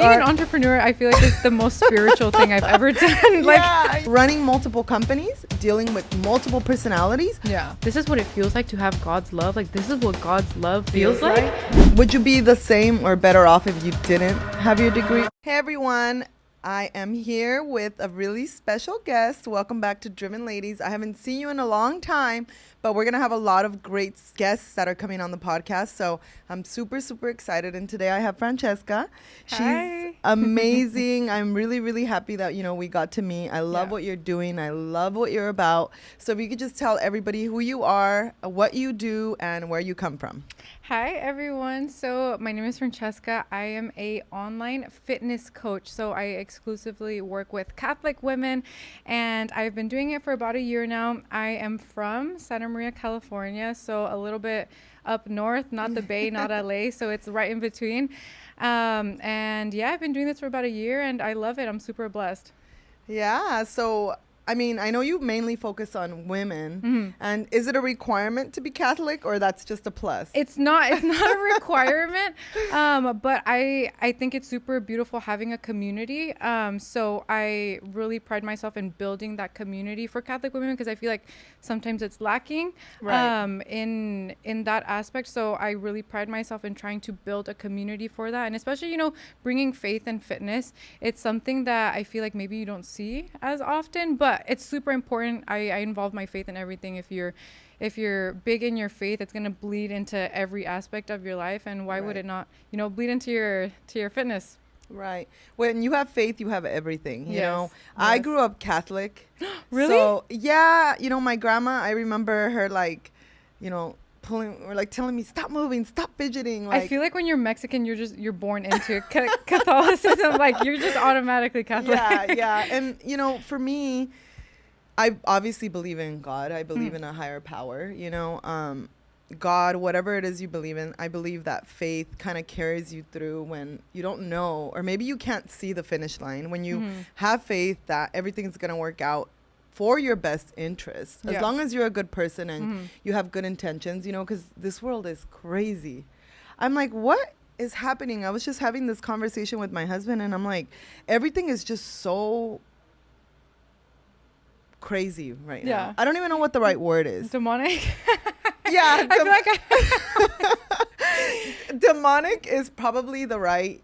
Being an entrepreneur, I feel like it's the most spiritual thing I've ever done. Like, yeah, running multiple companies, dealing with multiple personalities. yeah, this is what it feels like to have God's love. Like, this is what God's love feels like. Would you be the same or better off if you didn't have your degree? Hey everyone, I am here with a really special guest. Welcome back to Driven Ladies. I haven't seen you in a long time, but we're going to have a lot of great guests that are coming on the podcast. So I'm super, super excited. And today I have Franchesca. Hi. She's amazing. I'm really, really happy that, we got to meet. I love what you're doing. I love what you're about. So if you could just tell everybody who you are, what you do, and where you come from. Hi everyone. So my name is Franchesca. I am a online fitness coach. So I exclusively work with Catholic women, and I've been doing it for about a year now. I am from Santa Maria, California, so a little bit up north, not the Bay, not LA, so it's right in between. And yeah, I've been doing this for about a year and I love it. I'm super blessed. Yeah. So I know you mainly focus on women. Mm-hmm. And is it a requirement to be Catholic, or that's just a plus? It's not a requirement. But I think it's super beautiful having a community. So I really pride myself in building that community for Catholic women, because I feel like sometimes it's lacking in that aspect. So I really pride myself in trying to build a community for that. And especially, bringing faith and fitness. It's something that I feel like maybe you don't see as often, but it's super important. I involve my faith in everything. If you're big in your faith, it's going to bleed into every aspect of your life. And why would it not, bleed into your fitness? Right. When you have faith, you have everything, you know. Yes. I grew up Catholic. Really? So, yeah, my grandma, I remember her pulling or telling me, stop moving, stop fidgeting. I feel like when you're Mexican, you're born into Catholicism. Like, you're just automatically Catholic. Yeah. And, for me, I obviously believe in God. I believe in a higher power, God, whatever it is you believe in. I believe that faith kind of carries you through when you don't know, or maybe you can't see the finish line. When you have faith that everything's going to work out for your best interest, as long as you're a good person and you have good intentions, because this world is crazy. I'm like, what is happening? I was just having this conversation with my husband, and I'm like, everything is just so crazy right now. I don't even know what the right word is. Demonic? Yeah. I feel like demonic is probably the right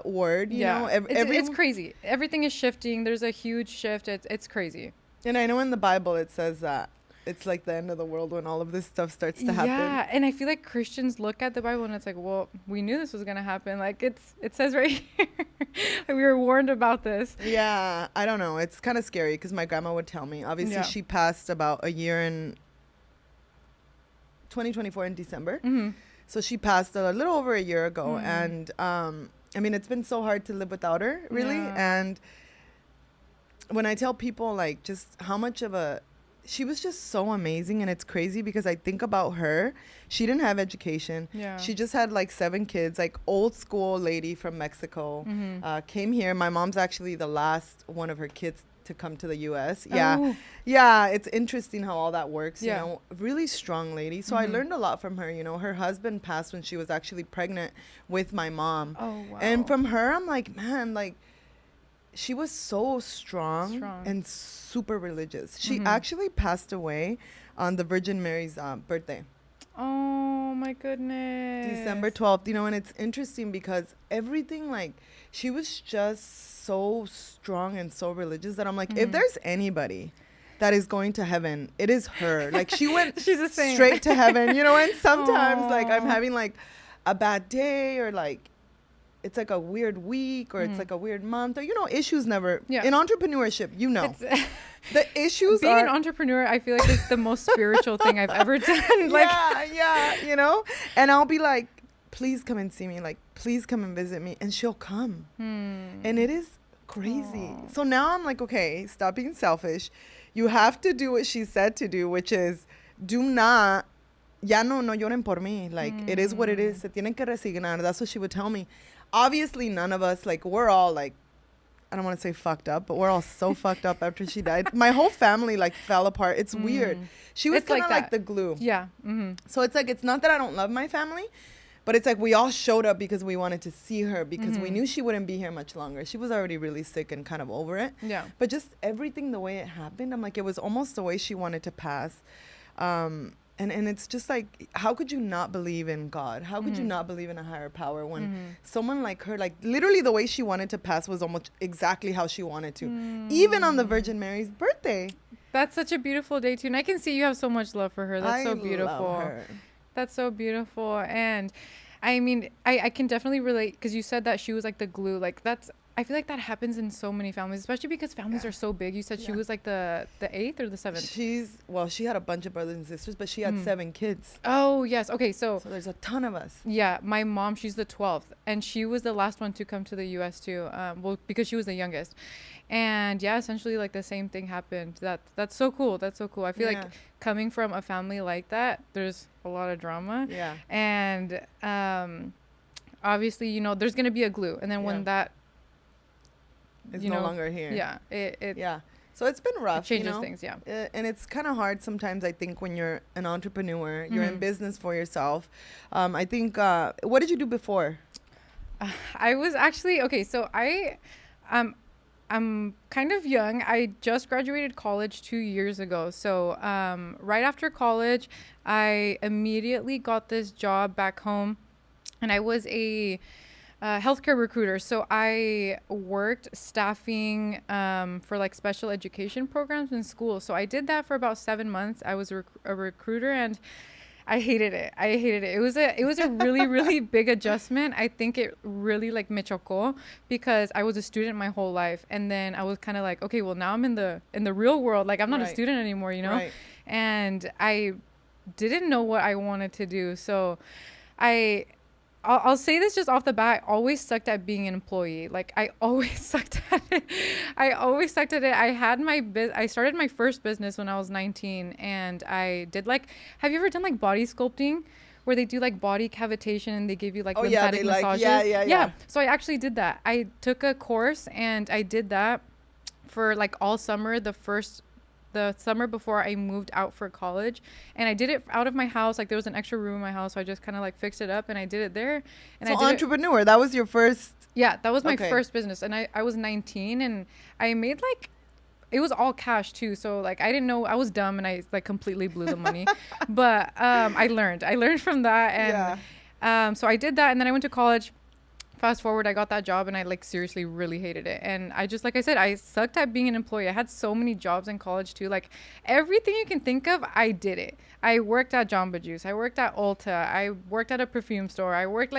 word. It's crazy. Everything is shifting. There's a huge shift. It's crazy. And I know in the Bible it says that it's like the end of the world when all of this stuff starts to happen. Yeah, and I feel like Christians look at the Bible and it's like, well, we knew this was going to happen. Like, it says right here. Like, we were warned about this. Yeah, I don't know. It's kind of scary because my grandma would tell me. Obviously, she passed about a year in 2024 in December. Mm-hmm. So she passed a little over a year ago. And, it's been so hard to live without her, really. Yeah. And when I tell people, just how much of she was just so amazing. And it's crazy because I think about her. She didn't have education. Yeah. She just had 7 kids, old school lady from Mexico. Mm-hmm. Came here. My mom's actually the last one of her kids to come to the U.S. Yeah. Oh. Yeah. It's interesting how all that works. Really strong lady. So I learned a lot from her. Her husband passed when she was actually pregnant with my mom. Oh, wow. And from her, I'm like, man, she was so strong and super religious. She actually passed away on the Virgin Mary's birthday. Oh my goodness. December 12th, and it's interesting because everything, she was just so strong and so religious that I'm like, if there's anybody that is going to heaven, it is her. She went She's a saint. Straight to heaven, and sometimes I'm having a bad day, or it's a weird week, or it's a weird month, or issues never in entrepreneurship, the issues being an entrepreneur, I feel like it's the most spiritual thing I've ever done. And I'll be like, please come and see me, please come and visit me, and she'll come. And it is crazy. So now I'm like, okay, stop being selfish. You have to do what she said to do, which is do not ya no lloren por mí. It is what it is. Se tienen que resignar. That's what she would tell me. Obviously, none of us, we're all, I don't want to say fucked up, but we're all so fucked up after she died. My whole family, fell apart. It's weird. She was kind of the glue. Yeah. Mm-hmm. So it's it's not that I don't love my family, But it's like we all showed up because we wanted to see her, because we knew she wouldn't be here much longer. She was already really sick and kind of over it. Yeah. But just everything, the way it happened, I'm like, it was almost the way she wanted to pass. And it's just like, how could you not believe in God? How could you not believe in a higher power when someone like her, like literally the way she wanted to pass was almost exactly how she wanted to, even on the Virgin Mary's birthday. That's such a beautiful day too. And I can see you have so much love for her. That's so beautiful. Love her. That's so beautiful. And I mean, I can definitely relate, because you said that she was like the glue. Like I feel like that happens in so many families, especially because families are so big. You said she was like the 8th or the 7th? She had a bunch of brothers and sisters, but she had 7 kids. Oh, yes. Okay, so there's a ton of us. Yeah, my mom, she's the 12th, and she was the last one to come to the U.S. too, because she was the youngest. And yeah, essentially like the same thing happened. That's so cool. That's so cool. I feel like coming from a family like that, there's a lot of drama. Yeah. And obviously, there's going to be a glue. And then when that is no longer here. Yeah. It So it's been rough. It changes things, yeah. And it's kind of hard sometimes, I think, when you're an entrepreneur, you're in business for yourself. I think, what did you do before? I was actually, okay, so I'm kind of young. I just graduated college 2 years ago. So right after college, I immediately got this job back home, and I was a healthcare recruiter. So I worked staffing for like special education programs in school. So I did that for about 7 months. I was a recruiter, and I hated it. It was a really, really big adjustment. I think it really like me chocó, because I was a student my whole life. And then I was kind of like, okay, well now I'm in the real world. Like I'm not a student anymore, Right. And I didn't know what I wanted to do. So I'll say this just off the bat. I always sucked at being an employee. Like I always sucked at it. I started my first business when I was 19, and I did have you ever done like body sculpting, where they do like body cavitation and they give you like lymphatic massages? Yeah. So I actually did that. I took a course and I did that for like all summer, the summer before I moved out for college, and I did it out of my house. Like there was an extra room in my house, so I just kind of like fixed it up and I did it there. And so entrepreneur, that was your first? Yeah, that was my first business, and I was 19, and I made it was all cash too. So like I didn't know, I was dumb and I like completely blew the money, but I learned from that, and so I did that, and then I went to college. Fast forward, I got that job, and I like seriously really hated it. And I just, like I said, I sucked at being an employee. I had so many jobs in college too. Like everything you can think of, I did it. I worked at Jamba Juice. I worked at Ulta. I worked at a perfume store. I worked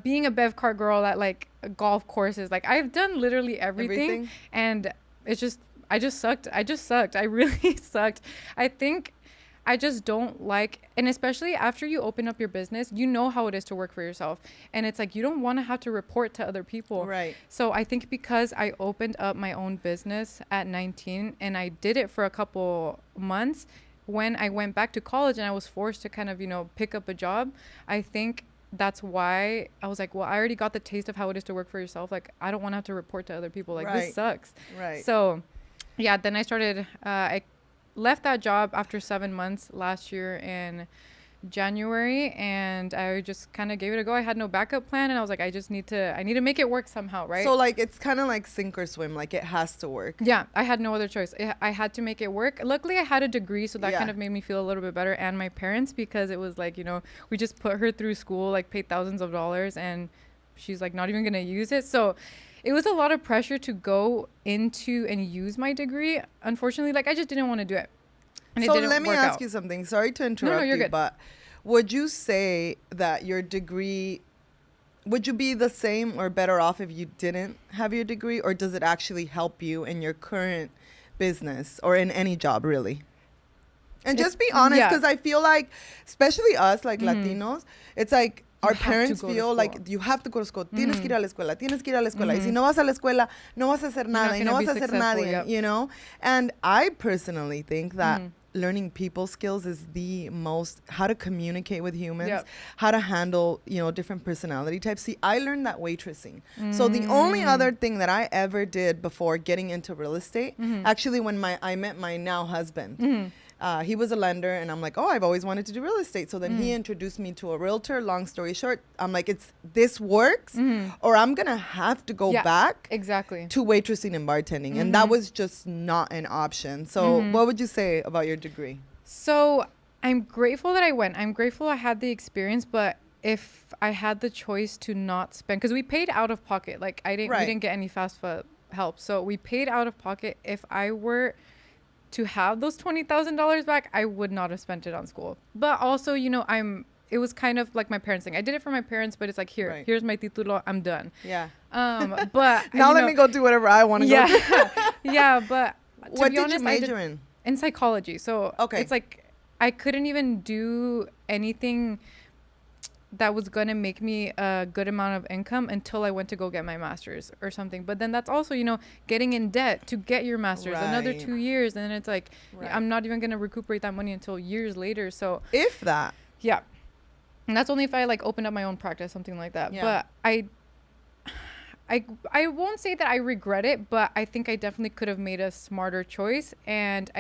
being a bev car girl at like golf courses. Like I've done literally everything. And it's just, I just sucked. I really sucked. I think I just don't like, and especially after you open up your business, you know how it is to work for yourself. And it's like, you don't want to have to report to other people. Right. So I think because I opened up my own business at 19 and I did it for a couple months, when I went back to college and I was forced to kind of, pick up a job, I think that's why I was like, well, I already got the taste of how it is to work for yourself. Like, I don't want to have to report to other people. Like, this sucks. Right. So yeah, then I started, I left that job after 7 months last year in January, and I just kind of gave it a go. I had no backup plan, and I was like, I need to make it work somehow, right? So like it's kind of like sink or swim, like it has to work. Yeah, I had no other choice. I had to make it work. Luckily, I had a degree, so that kind of made me feel a little bit better, and my parents, because it was like, we just put her through school, like paid thousands of dollars, and she's like not even gonna use it. So it was a lot of pressure to go into and use my degree. Unfortunately, like I just didn't want to do it. And so let me ask you something. Sorry to interrupt you, but would you say that your degree, would you be the same or better off if you didn't have your degree, or does it actually help you in your current business or in any job really? And just be honest, because I feel like, especially us, like Latinos, it's like, our parents feel like you have to go to school. Tienes que ir a la escuela. Tienes que ir a la escuela. Y si no vas a la escuela, no vas a hacer nada. Y no vas a ser nadie, And I personally think that learning people skills is the most, how to communicate with humans, how to handle, different personality types. See, I learned that waitressing. So the only other thing that I ever did before getting into real estate, actually when I met my now husband, He was a lender, and I'm like, oh, I've always wanted to do real estate. So then he introduced me to a realtor. Long story short, I'm like, this works, or I'm gonna have to go back exactly to waitressing and bartending, and that was just not an option. So what would you say about your degree? So I'm grateful that I went. I'm grateful I had the experience, but if I had the choice to not spend, because we paid out of pocket, like we didn't get any FAFSA help, so we paid out of pocket. If I were to have those $20,000 back, I would not have spent it on school. But also, it was kind of like my parents thing. I did it for my parents, but it's like, here's my título, I'm done. Yeah. But now let me go do whatever I want to go do. Yeah, but what did you major in? In psychology. So okay. It's like I couldn't even do anything that was going to make me a good amount of income until I went to go get my master's or something. But then that's also, getting in debt to get your master's, another 2 years. And then it's like, I'm not even going to recuperate that money until years later. So if that. Yeah. And that's only if I open up my own practice, something like that. Yeah. But I won't say that I regret it, but I think I definitely could have made a smarter choice. And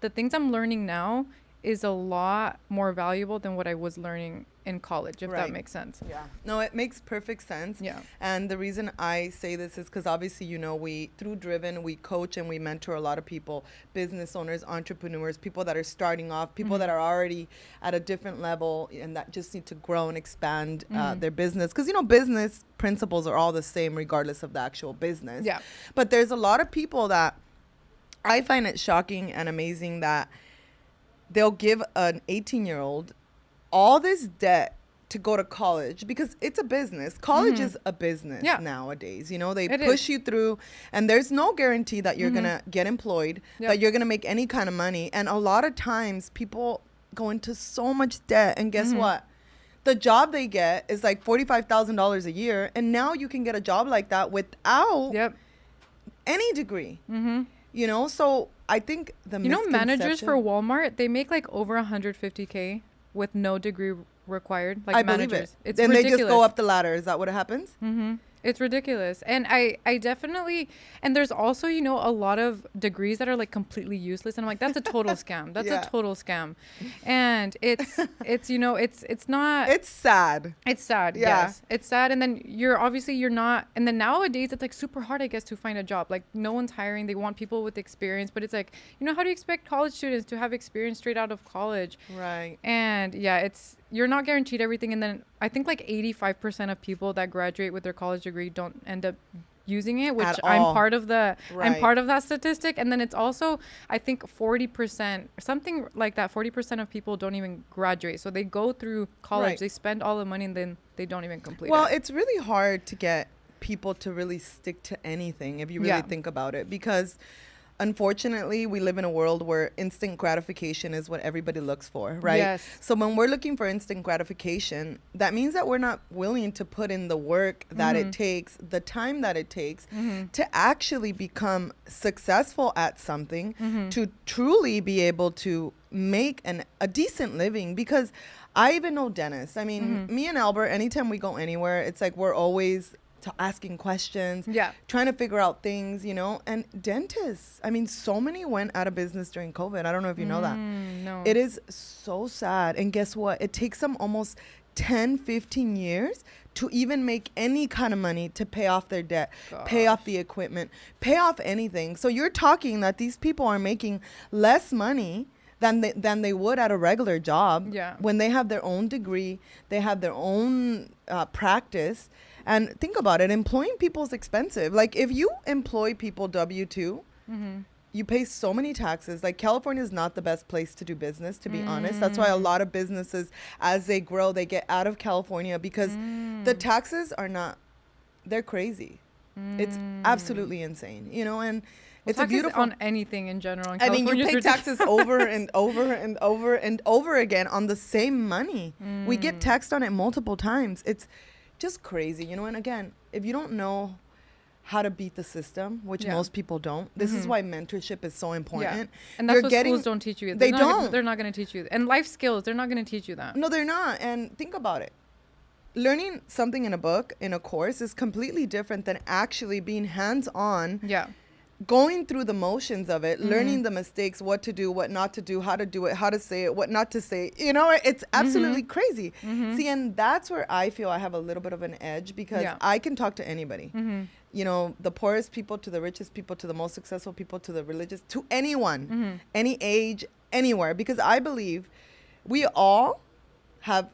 the things I'm learning now is a lot more valuable than what I was learning in college, if that makes sense. Yeah. No, it makes perfect sense. Yeah. And the reason I say this is because obviously, we, through Driven, we coach and we mentor a lot of people, business owners, entrepreneurs, people that are starting off, people that are already at a different level and that just need to grow and expand their business. Because, business principles are all the same regardless of the actual business. Yeah. But there's a lot of people that I find it shocking and amazing that they'll give an 18-year-old all this debt to go to college because it's a business. College is a business nowadays. They push you through, and there's no guarantee that you're going to get employed, that you're going to make any kind of money. And a lot of times people go into so much debt, and guess what? The job they get is like $45,000 a year, and now you can get a job like that without any degree. So I think the managers for Walmart, they make over 150K with no degree required. I managers. believe it. It's and ridiculous. They just go up the ladder. Is that what happens? It's ridiculous. And I definitely, and there's also, a lot of degrees that are completely useless. And I'm like, that's a total scam. That's a total scam. And it's not. It's sad. It's sad. Yeah. Yes. It's sad. And then you're not. And then nowadays it's super hard, I guess, to find a job. No one's hiring. They want people with experience. But it's how do you expect college students to have experience straight out of college? Right. And you're not guaranteed everything. And then I think 85% of people that graduate with their college degree don't end up using it, which I'm part of I'm part of that statistic. And then it's also, I think 40%, something like that, 40% of people don't even graduate. So they go through college, they spend all the money, and then they don't even complete it. Well, it's really hard to get people to really stick to anything if you really think about it, because unfortunately, we live in a world where instant gratification is what everybody looks for, right? Yes. So when we're looking for instant gratification, that means that we're not willing to put in the work that it takes, the time that it takes to actually become successful at something, to truly be able to make a decent living. Because I even know dentists. I mean, me and Albert, anytime we go anywhere, it's we're always asking questions, trying to figure out things, and dentists, I mean, so many went out of business during COVID. I don't know if you know that. No. It is so sad. And guess what? It takes them almost 10, 15 years to even make any kind of money to pay off their debt, pay off the equipment, pay off anything. So you're talking that these people are making less money than they would at a regular job when they have their own degree, they have their own practice. And think about it, employing people is expensive. If you employ people W-2, you pay so many taxes. California is not the best place to do business, to be honest. That's why a lot of businesses, as they grow, they get out of California because the taxes they're crazy. It's absolutely insane, and it's a beautiful on anything in general. In you pay taxes over and over and over and over again on the same money. We get taxed on it multiple times. It's just crazy, and again, if you don't know how to beat the system, which most people don't, this is why mentorship is so important. And that's what schools don't teach you. They're not going to teach you. And life skills, they're not going to teach you that. No, they're not. And think about it. Learning something in a book, in a course, is completely different than actually being hands-on going through the motions of it, learning the mistakes, what to do, what not to do, how to do it, how to say it, what not to say, you know, it's absolutely crazy. See, and that's where I feel I have a little bit of an edge, because I can talk to anybody. You know, the poorest people to the richest people to the most successful people to the religious, to anyone, any age, anywhere, because I believe we all have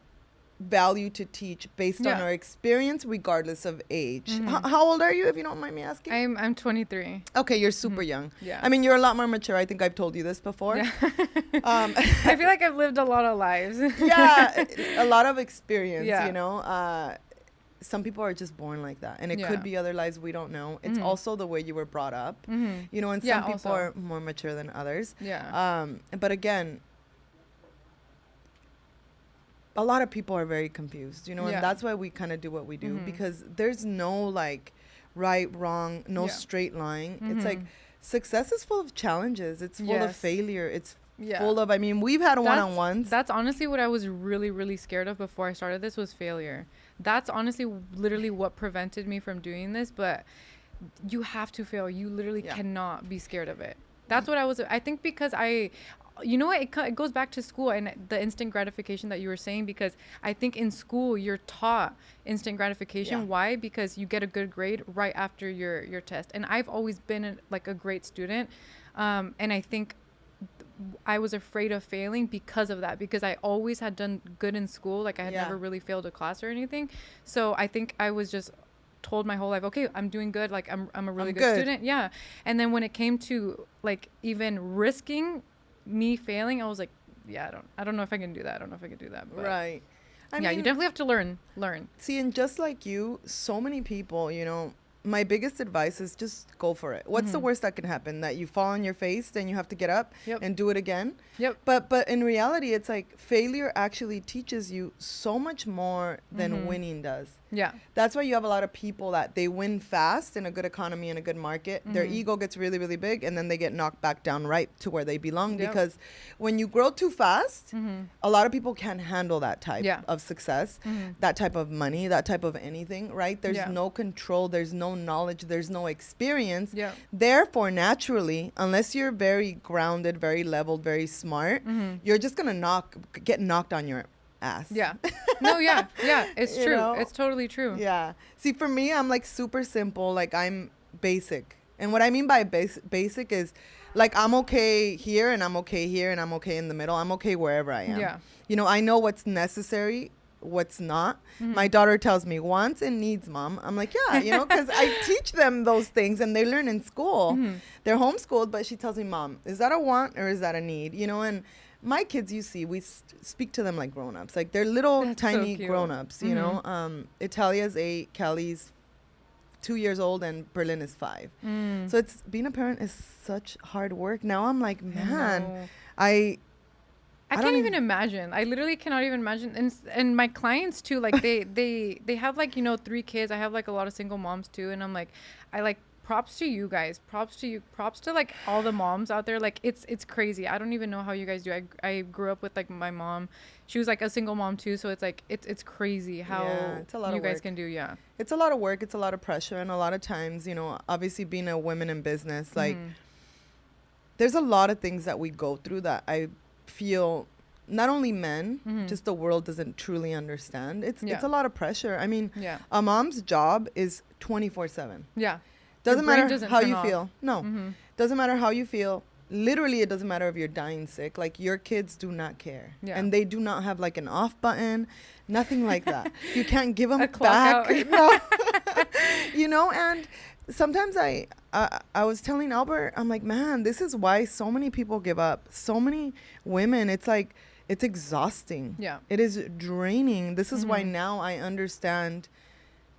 value to teach based on our experience, regardless of age. How old are you, if you don't mind me asking? I'm 23. Okay, you're super young. Yeah. I mean, you're a lot more mature. I think I've told you this before. Yeah. I feel like I've lived a lot of lives. Yeah, a lot of experience, Yeah. you know. Some people are just born like that, and it could be other lives we don't know. It's also the way you were brought up, you know, and some people also are more mature than others. Yeah. But again, a lot of people are very confused, you know, and that's why we kind of do what we do, because there's no like right, wrong, no straight line. It's like success is full of challenges. It's full of failure. It's full of, I mean, we've had one-on-ones. That's honestly what I was really, really scared of before I started this, was failure. That's honestly literally what prevented me from doing this. But you have to fail. You literally cannot be scared of it. That's what I think, because you know what, it goes back to school and the instant gratification that you were saying, because I think in school you're taught instant gratification. Why? Because you get a good grade right after your test. And I've always been like a great student, and I think I was afraid of failing because of that, because I always had done good in school. Like I had never really failed a class or anything. So I think I was just told my whole life, okay, I'm doing good, like I'm a really good student. Yeah. And then when it came to like even risking me failing, I was like, I don't know if I can do that. I don't know if I can do that. But right. I mean, you definitely have to learn. See, and just like you, so many people, you know, my biggest advice is just go for it. What's the worst that can happen? That you fall on your face, then you have to get up and do it again. But in reality, it's like failure actually teaches you so much more than winning does. Yeah. That's why you have a lot of people that they win fast in a good economy, in a good market. Their ego gets really, really big, and then they get knocked back down right to where they belong. Because when you grow too fast, a lot of people can't handle that type of success, that type of money, that type of anything, right? There's no control, there's no knowledge, there's no experience. Therefore, naturally, unless you're very grounded, very leveled, very smart, you're just gonna get knocked on your ass. It's true. Know? It's totally true. See, for me, I'm like super simple. Like I'm basic, and what I mean by basic is like I'm okay here, and I'm okay here, and I'm okay in the middle. I'm okay wherever I am. You know, I know what's necessary, what's not. My daughter tells me wants and needs, Mom. I'm like, you know, because I teach them those things and they learn in school. They're homeschooled, but she tells me, Mom, is that a want or is that a need? You know, and my kids, you see, we speak to them like grown-ups. Like they're little tiny grown-ups, you know. Italia's 8, Callie's 2 years old, and Berlin is 5. So it's being a parent is such hard work. Now I'm like, man, I can't even imagine. I literally cannot even imagine. And my clients too, like they have like, you know, 3 kids. I have like a lot of single moms too, and I'm like, props to you guys. Props to you. Props to like all the moms out there. Like it's crazy. I don't even know how you guys do. I grew up with like my mom. She was like a single mom too. So it's like it's crazy how you guys can do. Yeah. It's a lot of work. It's a lot of pressure, and a lot of times, you know, obviously being a woman in business, like there's a lot of things that we go through that I feel not only men, just the world doesn't truly understand. It's a lot of pressure. I mean, a mom's job is 24/7. Yeah. Doesn't matter how you feel. No. Doesn't matter how you feel. Literally, it doesn't matter if you're dying sick. Like, your kids do not care. And they do not have, like, an off button. Nothing like that. You can't give them back. No. You know, and sometimes I was telling Albert, I'm like, man, this is why so many people give up. So many women, it's like, it's exhausting. Yeah. It is draining. This is why now I understand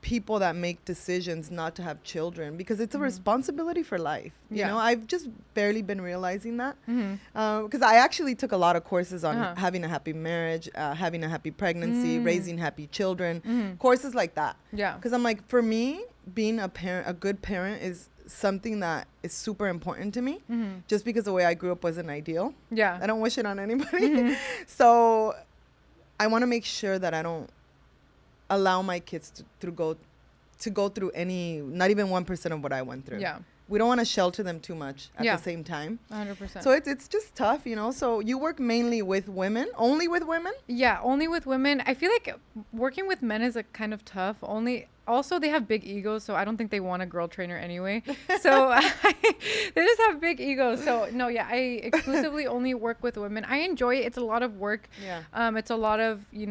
people that make decisions not to have children, because it's a responsibility for life. You know, I've just barely been realizing that, because I actually took a lot of courses on having a happy marriage, having a happy pregnancy, raising happy children, courses like that. Because I'm like, for me, being a good parent is something that is super important to me, just because the way I grew up wasn't ideal. I don't wish it on anybody. So I want to make sure that I don't allow my kids to go through any, not even 1% of what I went through. we don't want to shelter them too much at Yeah. the same time. 100%. So it's just tough, you know. So you work mainly with women, only with women? Yeah, only with women. I feel like working with men is kind of tough. Also, they have big egos, so I don't think they want a girl trainer anyway. So they just have big egos. So no, yeah, I exclusively only work with women. I enjoy it. It's a lot of work. Yeah. It's a lot of, you're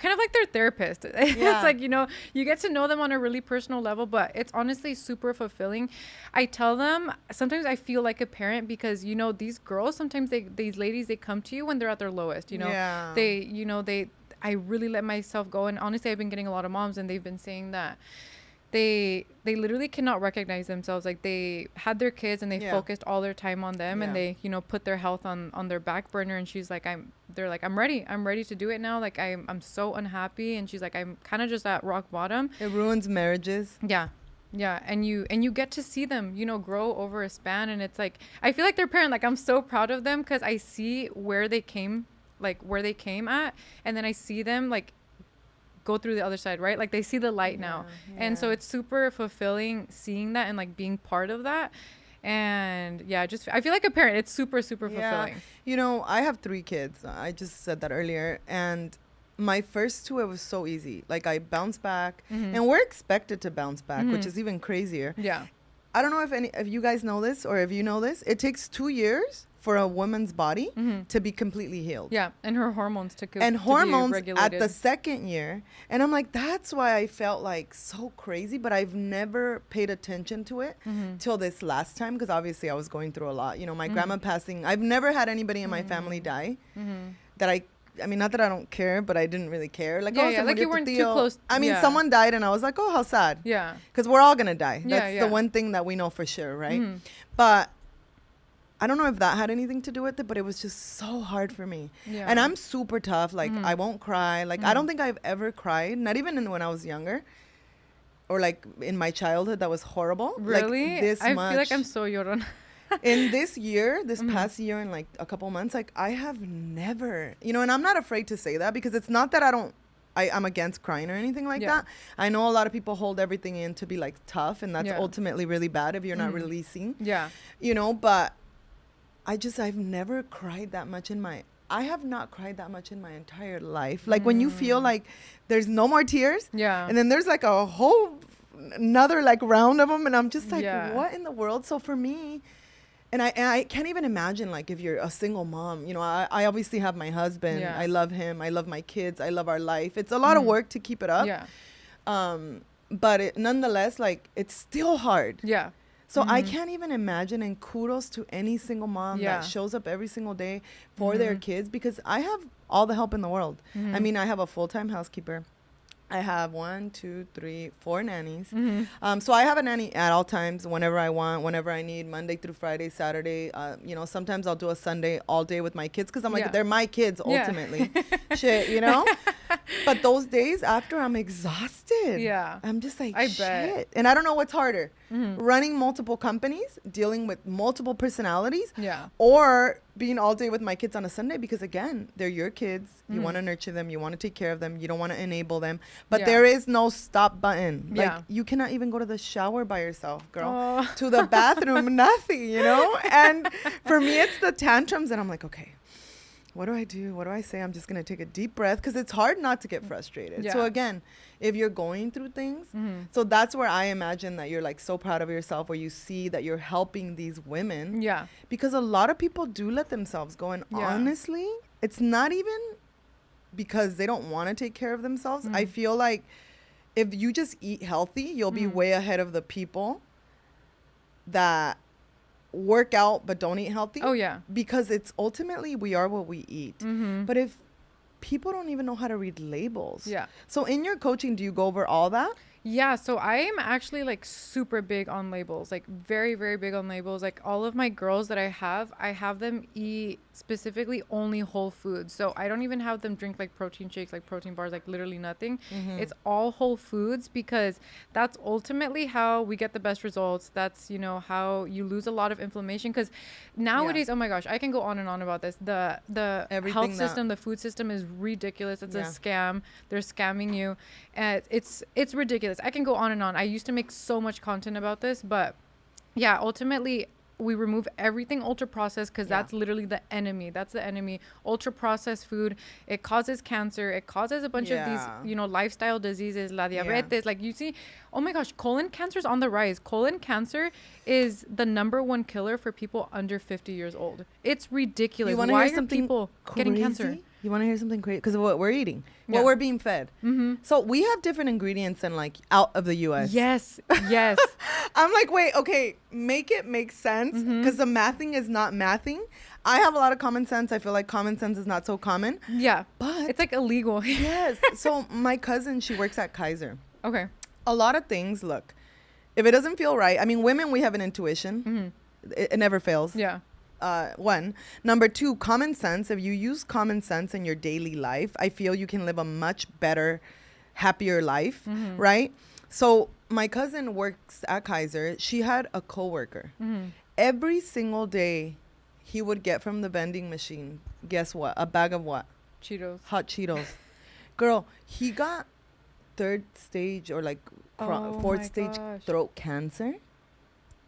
kind of like their therapist. It's Yeah. like, you get to know them on a really personal level, but it's honestly super fulfilling. I tell them sometimes I feel like a parent because, these girls, sometimes these ladies, they come to you when they're at their lowest, Yeah. I really let myself go. And honestly, I've been getting a lot of moms and they've been saying that they literally cannot recognize themselves. Like they had their kids and they Yeah. focused all their time on them and Yeah. they, put their health on their back burner. And she's like, I'm ready to do it now. Like I'm so unhappy. And she's like, I'm kind of just at rock bottom. It ruins marriages. Yeah. Yeah. And you get to see them, grow over a span. And it's like, I feel like their parent, like I'm so proud of them because I see where they came at, and then I see them like go through the other side, right? Like they see the light now. And so it's super fulfilling seeing that and like being part of that. And yeah, I feel like a parent, it's super, super fulfilling. I have 3 kids. I just said that earlier. And my first 2, it was so easy. Like I bounced back and we're expected to bounce back, which is even crazier. Yeah. I don't know if you guys know this or if you know this. It takes 2 years for a woman's body to be completely healed. Yeah, and her hormones to and hormones be at regulated. the 2nd year. And I'm like, that's why I felt like so crazy, but I've never paid attention to it till this last time because obviously I was going through a lot. My grandma passing. I've never had anybody in my family die that I mean, not that I don't care, but I didn't really care. Like, Yeah, like you weren't too close. I mean, Yeah. someone died and I was like, oh, how sad. Yeah. Because we're all going to die. Yeah, That's yeah. the one thing that we know for sure, right? But I don't know if that had anything to do with it, but it was just so hard for me. Yeah. And I'm super tough. Like, I won't cry. Like, I don't think I've ever cried, not even when I was younger or like in my childhood. That was horrible. Really? Like, this I much. feel like I'm so llorona. In this year, this past year, in like a couple months, like I have never, and I'm not afraid to say that because it's not that I'm against crying or anything like Yeah. that. I know a lot of people hold everything in to be like tough, and that's Yeah. ultimately really bad if you're not releasing. Yeah. But I've never cried that much I have not cried that much in my entire life. Like when you feel like there's no more tears, Yeah. and then there's like a whole another like round of them, and I'm just like, Yeah. what in the world? So for me. And I can't even imagine, like, if you're a single mom, I obviously have my husband. Yeah. I love him. I love my kids. I love our life. It's a lot of work to keep it up. Yeah. But nonetheless, like, it's still hard. Yeah. So I can't even imagine, and kudos to any single mom Yeah. that shows up every single day for their kids, because I have all the help in the world. I mean, I have a full-time housekeeper. I have 1, 2, 3, 4 nannies. So I have a nanny at all times, whenever I want, whenever I need, Monday through Friday, Saturday. Sometimes I'll do a Sunday all day with my kids because I'm like, Yeah. they're my kids Yeah. ultimately. Shit, But those days after, I'm exhausted. Yeah. I'm just like, I shit. bet. And I don't know what's harder, running multiple companies, dealing with multiple personalities, Yeah. or being all day with my kids on a Sunday, because again, they're your kids. You want to nurture them. You want to take care of them. You don't want to enable them. But Yeah. there is no stop button. Like, Yeah. you cannot even go to the shower by yourself, girl. Oh. To the bathroom, nothing, And for me, it's the tantrums. And I'm like, okay, what do I do? What do I say? I'm just going to take a deep breath, because it's hard not to get frustrated. So Yeah. again, if you're going through things, so that's where I imagine that you're like so proud of yourself, where you see that you're helping these women. Yeah. Because a lot of people do let themselves go. And Yeah. honestly, it's not even because they don't want to take care of themselves. I feel like if you just eat healthy, you'll be way ahead of the people that work out but don't eat healthy. Oh, yeah. Because it's ultimately, we are what we eat. But if people don't even know how to read labels. Yeah. So in your coaching, do you go over all that? Yeah, so I am actually like super big on labels, like very, very big on labels. Like all of my girls that I have them eat specifically only whole foods. So I don't even have them drink like protein shakes, like protein bars, like literally nothing. It's all whole foods, because that's ultimately how we get the best results. That's, how you lose a lot of inflammation. Because nowadays, oh my gosh, I can go on and on about this. The Everything health system, the food system is ridiculous. It's a scam. They're scamming you. And it's ridiculous. I can go on and on. I used to make so much content about this, but Yeah, ultimately we remove everything ultra processed because Yeah. that's literally the enemy. That's the enemy. Ultra processed food, it causes cancer. It causes a bunch of these, Yeah. you know, lifestyle diseases, la Yeah. diabetes. Like you see, oh my gosh, colon cancer is on the rise. Colon cancer is the #1 killer for people under 50 years old. It's ridiculous. You want to Why hear are something people getting cancer? crazy? You want to hear something crazy? Because of what we're eating, Yeah. what we're being fed. Mm-hmm. So we have different ingredients than like out of the U.S. Yes, yes. I'm like, wait, okay, make it make sense because the mathing is not mathing. I have a lot of common sense. I feel like common sense is not so common. Yeah, But it's like illegal. yes. So my cousin, she works at Kaiser. Okay. A lot of things, look, if it doesn't feel right, I mean, women, we have an intuition. Mm-hmm. It never fails. Yeah. One. Number two, common sense. If you use common sense in your daily life, I feel you can live a much better, happier life, right? So my cousin works at Kaiser. She had a coworker. Every single day, he would get from the vending machine, guess what? A bag of what? Cheetos. Hot Cheetos. Girl, he got third stage or like Oh fourth my stage gosh. throat cancer.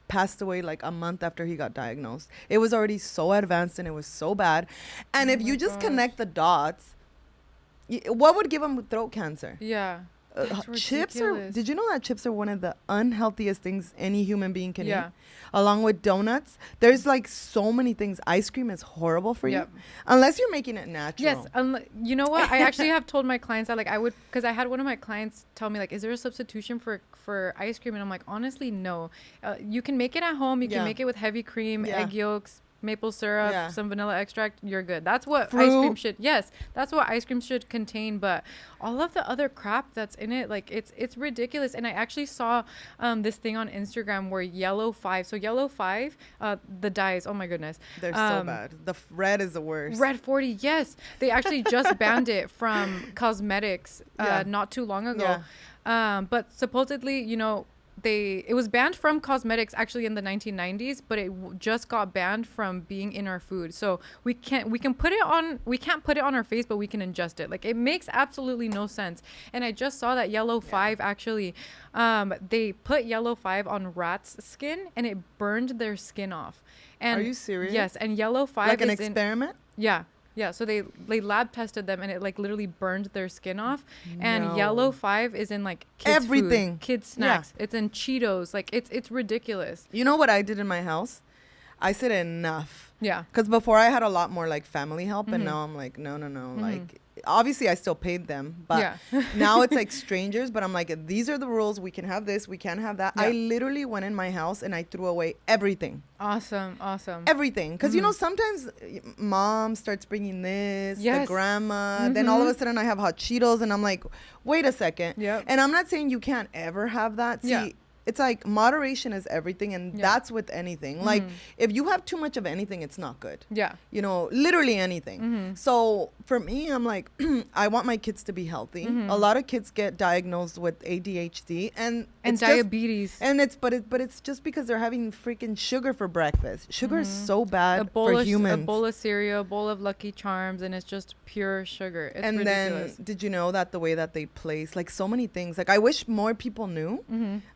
Passed away like a month after he got diagnosed. It was already so advanced and it was so bad. And Oh if you my just gosh. connect the dots, what would give him throat cancer? Yeah. That's Chips are. ridiculous. Did you know that chips are one of the unhealthiest things any human being can Yeah. eat? Along with donuts, there's like so many things. Ice cream is horrible for Yep. you, unless you're making it natural. Yes, you know what? I actually have told my clients that like I would, because I had one of my clients tell me like, is there a substitution for ice cream? And I'm like, honestly, no. You can make it at home. You Yeah. can make it with heavy cream, Yeah. egg yolks, maple syrup, Yeah. some vanilla extract. You're good. That's what ice Fruit. cream should. Yes, that's what ice cream should contain. But all of the other crap that's in it, like it's ridiculous. And I actually saw this thing on Instagram where yellow 5. So yellow 5, the dyes. Oh my goodness. They're so bad. The red is the worst. Red 40, yes. They actually just banned it from cosmetics Yeah. not too long ago. But supposedly, you know, it was banned from cosmetics actually in the 1990s, but it just got banned from being in our food. So we can't put it on our face, but we can ingest it. Like it makes absolutely no sense. And I just saw that yellow 5 actually, they put yellow 5 on rats' skin and it burned their skin off. And Are you serious? Yes, and yellow 5 Like an is experiment? yeah. So they lab tested them and it like literally burned their skin off. And No. yellow 5 is in like kids Everything. food, kids Yeah. snacks. It's in Cheetos. Like it's ridiculous. You know what I did in my house? I said enough. Yeah. Because before I had a lot more like family help, and Mhm. now I'm like, no. Like, obviously I still paid them, but Yeah. now it's like strangers. But I'm like, these are the rules. We can have this. We can't have that. Yeah. I literally went in my house and I threw away everything. Awesome. Everything. Because, you know, sometimes mom starts bringing this, the Yes. grandma. Then all of a sudden I have hot Cheetos and I'm like, wait a second. Yep. And I'm not saying you can't ever have that. See, Yeah. it's like moderation is everything. And Yeah. that's with anything. Like, if you have too much of anything, it's not good. Yeah. You know, literally anything. So for me, I'm like, I want my kids to be healthy. A lot of kids get diagnosed with ADHD and And it's just- diabetes. and it's just because they're having freaking sugar for breakfast. Sugar is so a bad bowl for of humans. a bowl of cereal, a bowl of Lucky Charms, and it's just pure sugar. It's And ridiculous. then, did you know that the way that they place, like so many things, like I wish more people knew.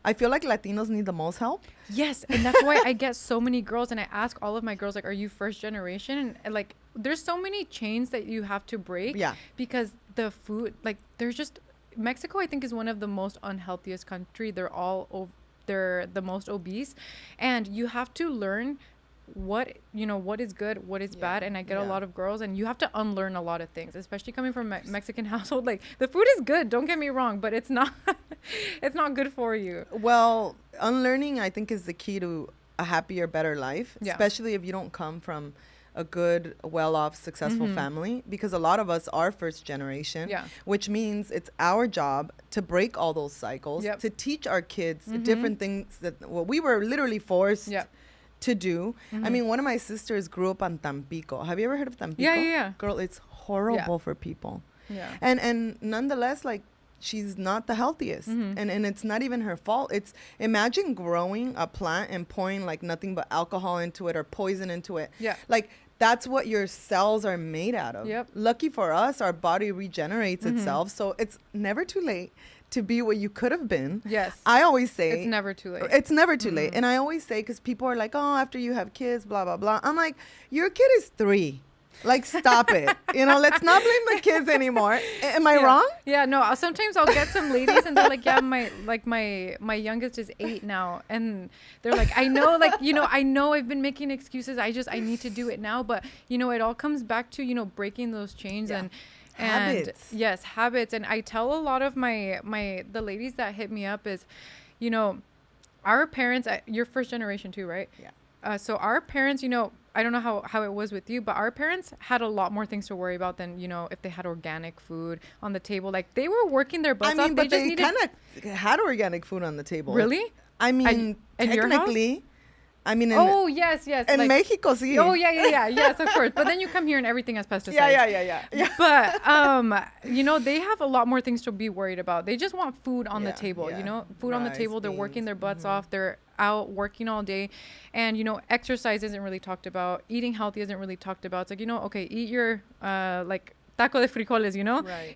I feel like Latinos need the most help. Yes, and that's why I get so many girls, and I ask all of my girls, like, are you first generation? And like, there's so many chains that you have to break. Yeah. Because the food, like, there's just Mexico, I think, is one of the most unhealthiest country. They're the most obese, and you have to learn what is good, what is bad. And I get a Yeah. lot of girls, and you have to unlearn a lot of things, especially coming from a Mexican household. Like, the food is good, don't get me wrong, but it's not it's not good for you. Well, unlearning, I think, is the key to a happier, better life, Yeah. especially if you don't come from a good, well-off, successful family, because a lot of us are first generation, Yeah. which means it's our job to break all those cycles, Yep. to teach our kids different things that we were literally forced Yep. to do. I mean, one of my sisters grew up on Tampico. Have you ever heard of Tampico? Yeah. Girl, it's horrible for people. Yeah. And nonetheless, like, she's not the healthiest, and it's not even her fault. It's, imagine growing a plant and pouring like nothing but alcohol into it or poison into it. Yeah. Like, that's what your cells are made out of. Yep. Lucky for us, our body regenerates itself, so it's never too late to be what you could have been. Yes. I always say It's never too late. It's never too late. And I always say, because people are like, oh, after you have kids, blah, blah, blah. I'm like, your kid is 3. Like, stop it. Let's not blame the kids anymore. Am I wrong? Yeah, no. Sometimes I'll get some ladies and they're like, yeah, my youngest is 8 now. And they're like, I know, I know I've been making excuses. I need to do it now. But, it all comes back to, breaking those chains and habits. Yes, habits. And I tell a lot of the ladies that hit me up is, our parents, you're first generation too, right? Yeah. So our parents, I don't know how it was with you, but our parents had a lot more things to worry about than, if they had organic food on the table. Like, they were working their butts off. But they kind of had organic food on the table. Really? I mean, technically. I mean, yes. In Mexico, sí. Oh, yeah. Yes, of course. But then you come here and everything has pesticides. Yeah. But, they have a lot more things to be worried about. They just want food on the table, food on the table. They're working their butts off. They're out working all day. And, exercise isn't really talked about. Eating healthy isn't really talked about. It's like, okay, eat your, taco de frijoles, Right.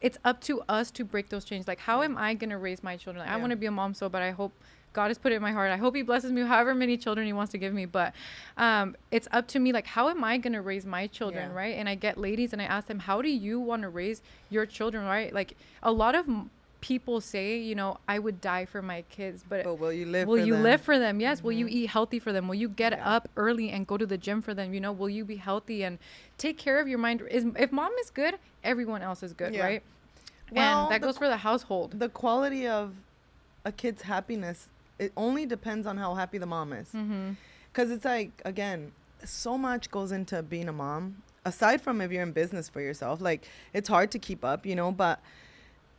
It's up to us to break those chains. Like, how am I going to raise my children? I want to be a mom but I hope God has put it in my heart. I hope he blesses me however many children he wants to give me. But it's up to me. Like, how am I going to raise my children, right? And I get ladies and I ask them, how do you want to raise your children, right? Like, a lot of people say, I would die for my kids. But will you live live for them? Yes. Mm-hmm. Will you eat healthy for them? Will you get up early and go to the gym for them? Will you be healthy and take care of your mind? If mom is good, everyone else is good, right? Well, and that goes for the household. The quality of a kid's happiness, it only depends on how happy the mom is. Because it's like, again, so much goes into being a mom. Aside from if you're in business for yourself, like, it's hard to keep up, but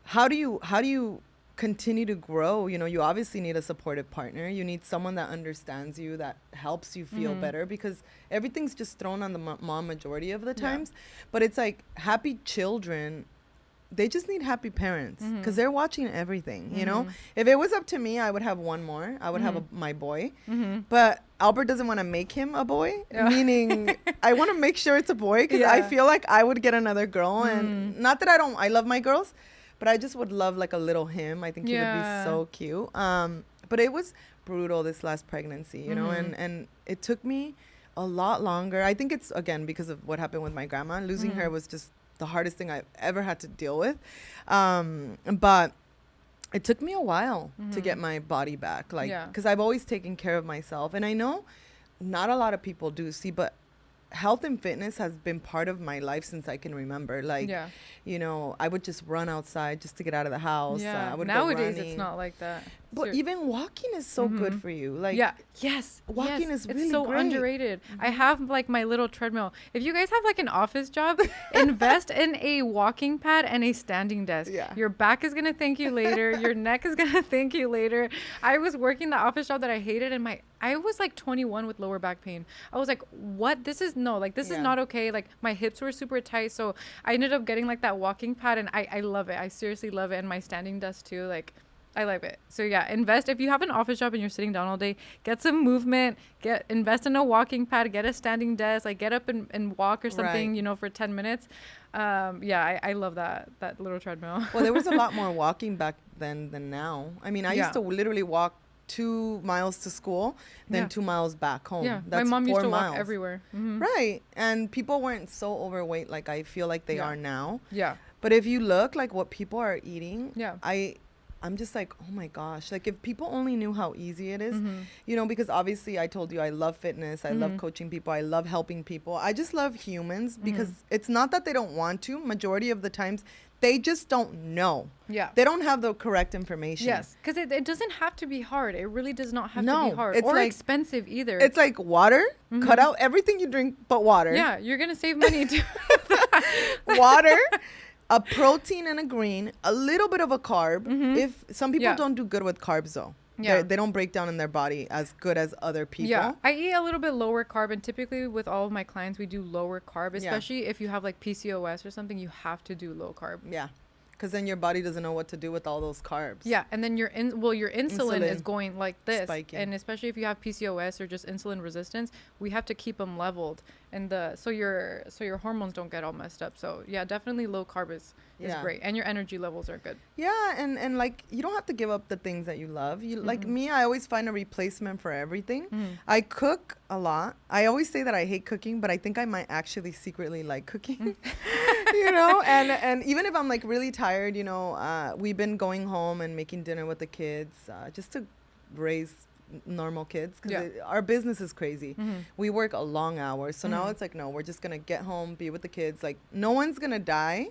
how do you continue to grow? You obviously need a supportive partner. You need someone that understands you, that helps you feel better, because everything's just thrown on the mom majority of the times. But it's like, happy children, they just need happy parents, because they're watching everything, If it was up to me, I would have one more. I would have my boy. But Albert doesn't want to make him a boy, meaning I want to make sure it's a boy, because I feel like I would get another girl. And not that I love my girls, but I just would love like a little him. I think he would be so cute. But it was brutal, this last pregnancy, and it took me a lot longer. I think it's, again, because of what happened with my grandma. Losing her was just the hardest thing I've ever had to deal with. But it took me a while to get my body back, because I've always taken care of myself. And I know not a lot of people do, but health and fitness has been part of my life since I can remember. I would just run outside just to get out of the house. I would Nowadays, it's not like that. But even walking is so good for you. Walking is really it's so great. Underrated. I have like my little treadmill. If you guys have like an office job, invest in a walking pad and a standing desk. Your back is gonna thank you later. Your neck is gonna thank you later. I was working the office job that I hated, and I was like 21 with lower back pain. I was like, what? This is not okay. Like, my hips were super tight, so I ended up getting like that walking pad, and I love it. I seriously love it. And my standing desk too. Like, I love it. So invest. If you have an office job and you're sitting down all day, get some movement, invest in a walking pad, get a standing desk, like get up and walk or something, for 10 minutes. I love that little treadmill. Well, there was a lot more walking back then than now. I mean, I used to literally walk 2 miles to school, then 2 miles back home. Yeah, that's my mom 4 used to miles. walk everywhere. Right. And people weren't so overweight like I feel like they are now. Yeah. But if you look like what people are eating, I'm just like, oh my gosh, like if people only knew how easy it is, because obviously I told you I love fitness, I love coaching people, I love helping people. I just love humans, because it's not that they don't want to. Majority of the times, they just don't know. Yeah. They don't have the correct information. Yes, because it doesn't have to be hard. It really does not have to be hard or like, expensive either. It's like water. Cut out everything you drink but water. Yeah, you're going to save money too. Water. A protein and a green, a little bit of a carb. If some people don't do good with carbs though. They don't break down in their body as good as other people. Yeah, I eat a little bit lower carb, and typically with all of my clients, we do lower carb, especially if you have like PCOS or something, you have to do low carb. Yeah, because then your body doesn't know what to do with all those carbs. Yeah, and then your insulin is going like this, spiking. And especially if you have PCOS or just insulin resistance, we have to keep them leveled, and so your hormones don't get all messed up. So yeah, definitely low carb is great, and your energy levels are good. Yeah, and like you don't have to give up the things that you love. You like me, I always find a replacement for everything. I cook a lot. I always say that I hate cooking, but I think I might actually secretly like cooking. You know, and even if I'm like really tired, you know, we've been going home and making dinner with the kids just to raise normal kids, because our business is crazy. We work a long hours, so now it's like, no, we're just gonna get home, be with the kids. Like no one's gonna die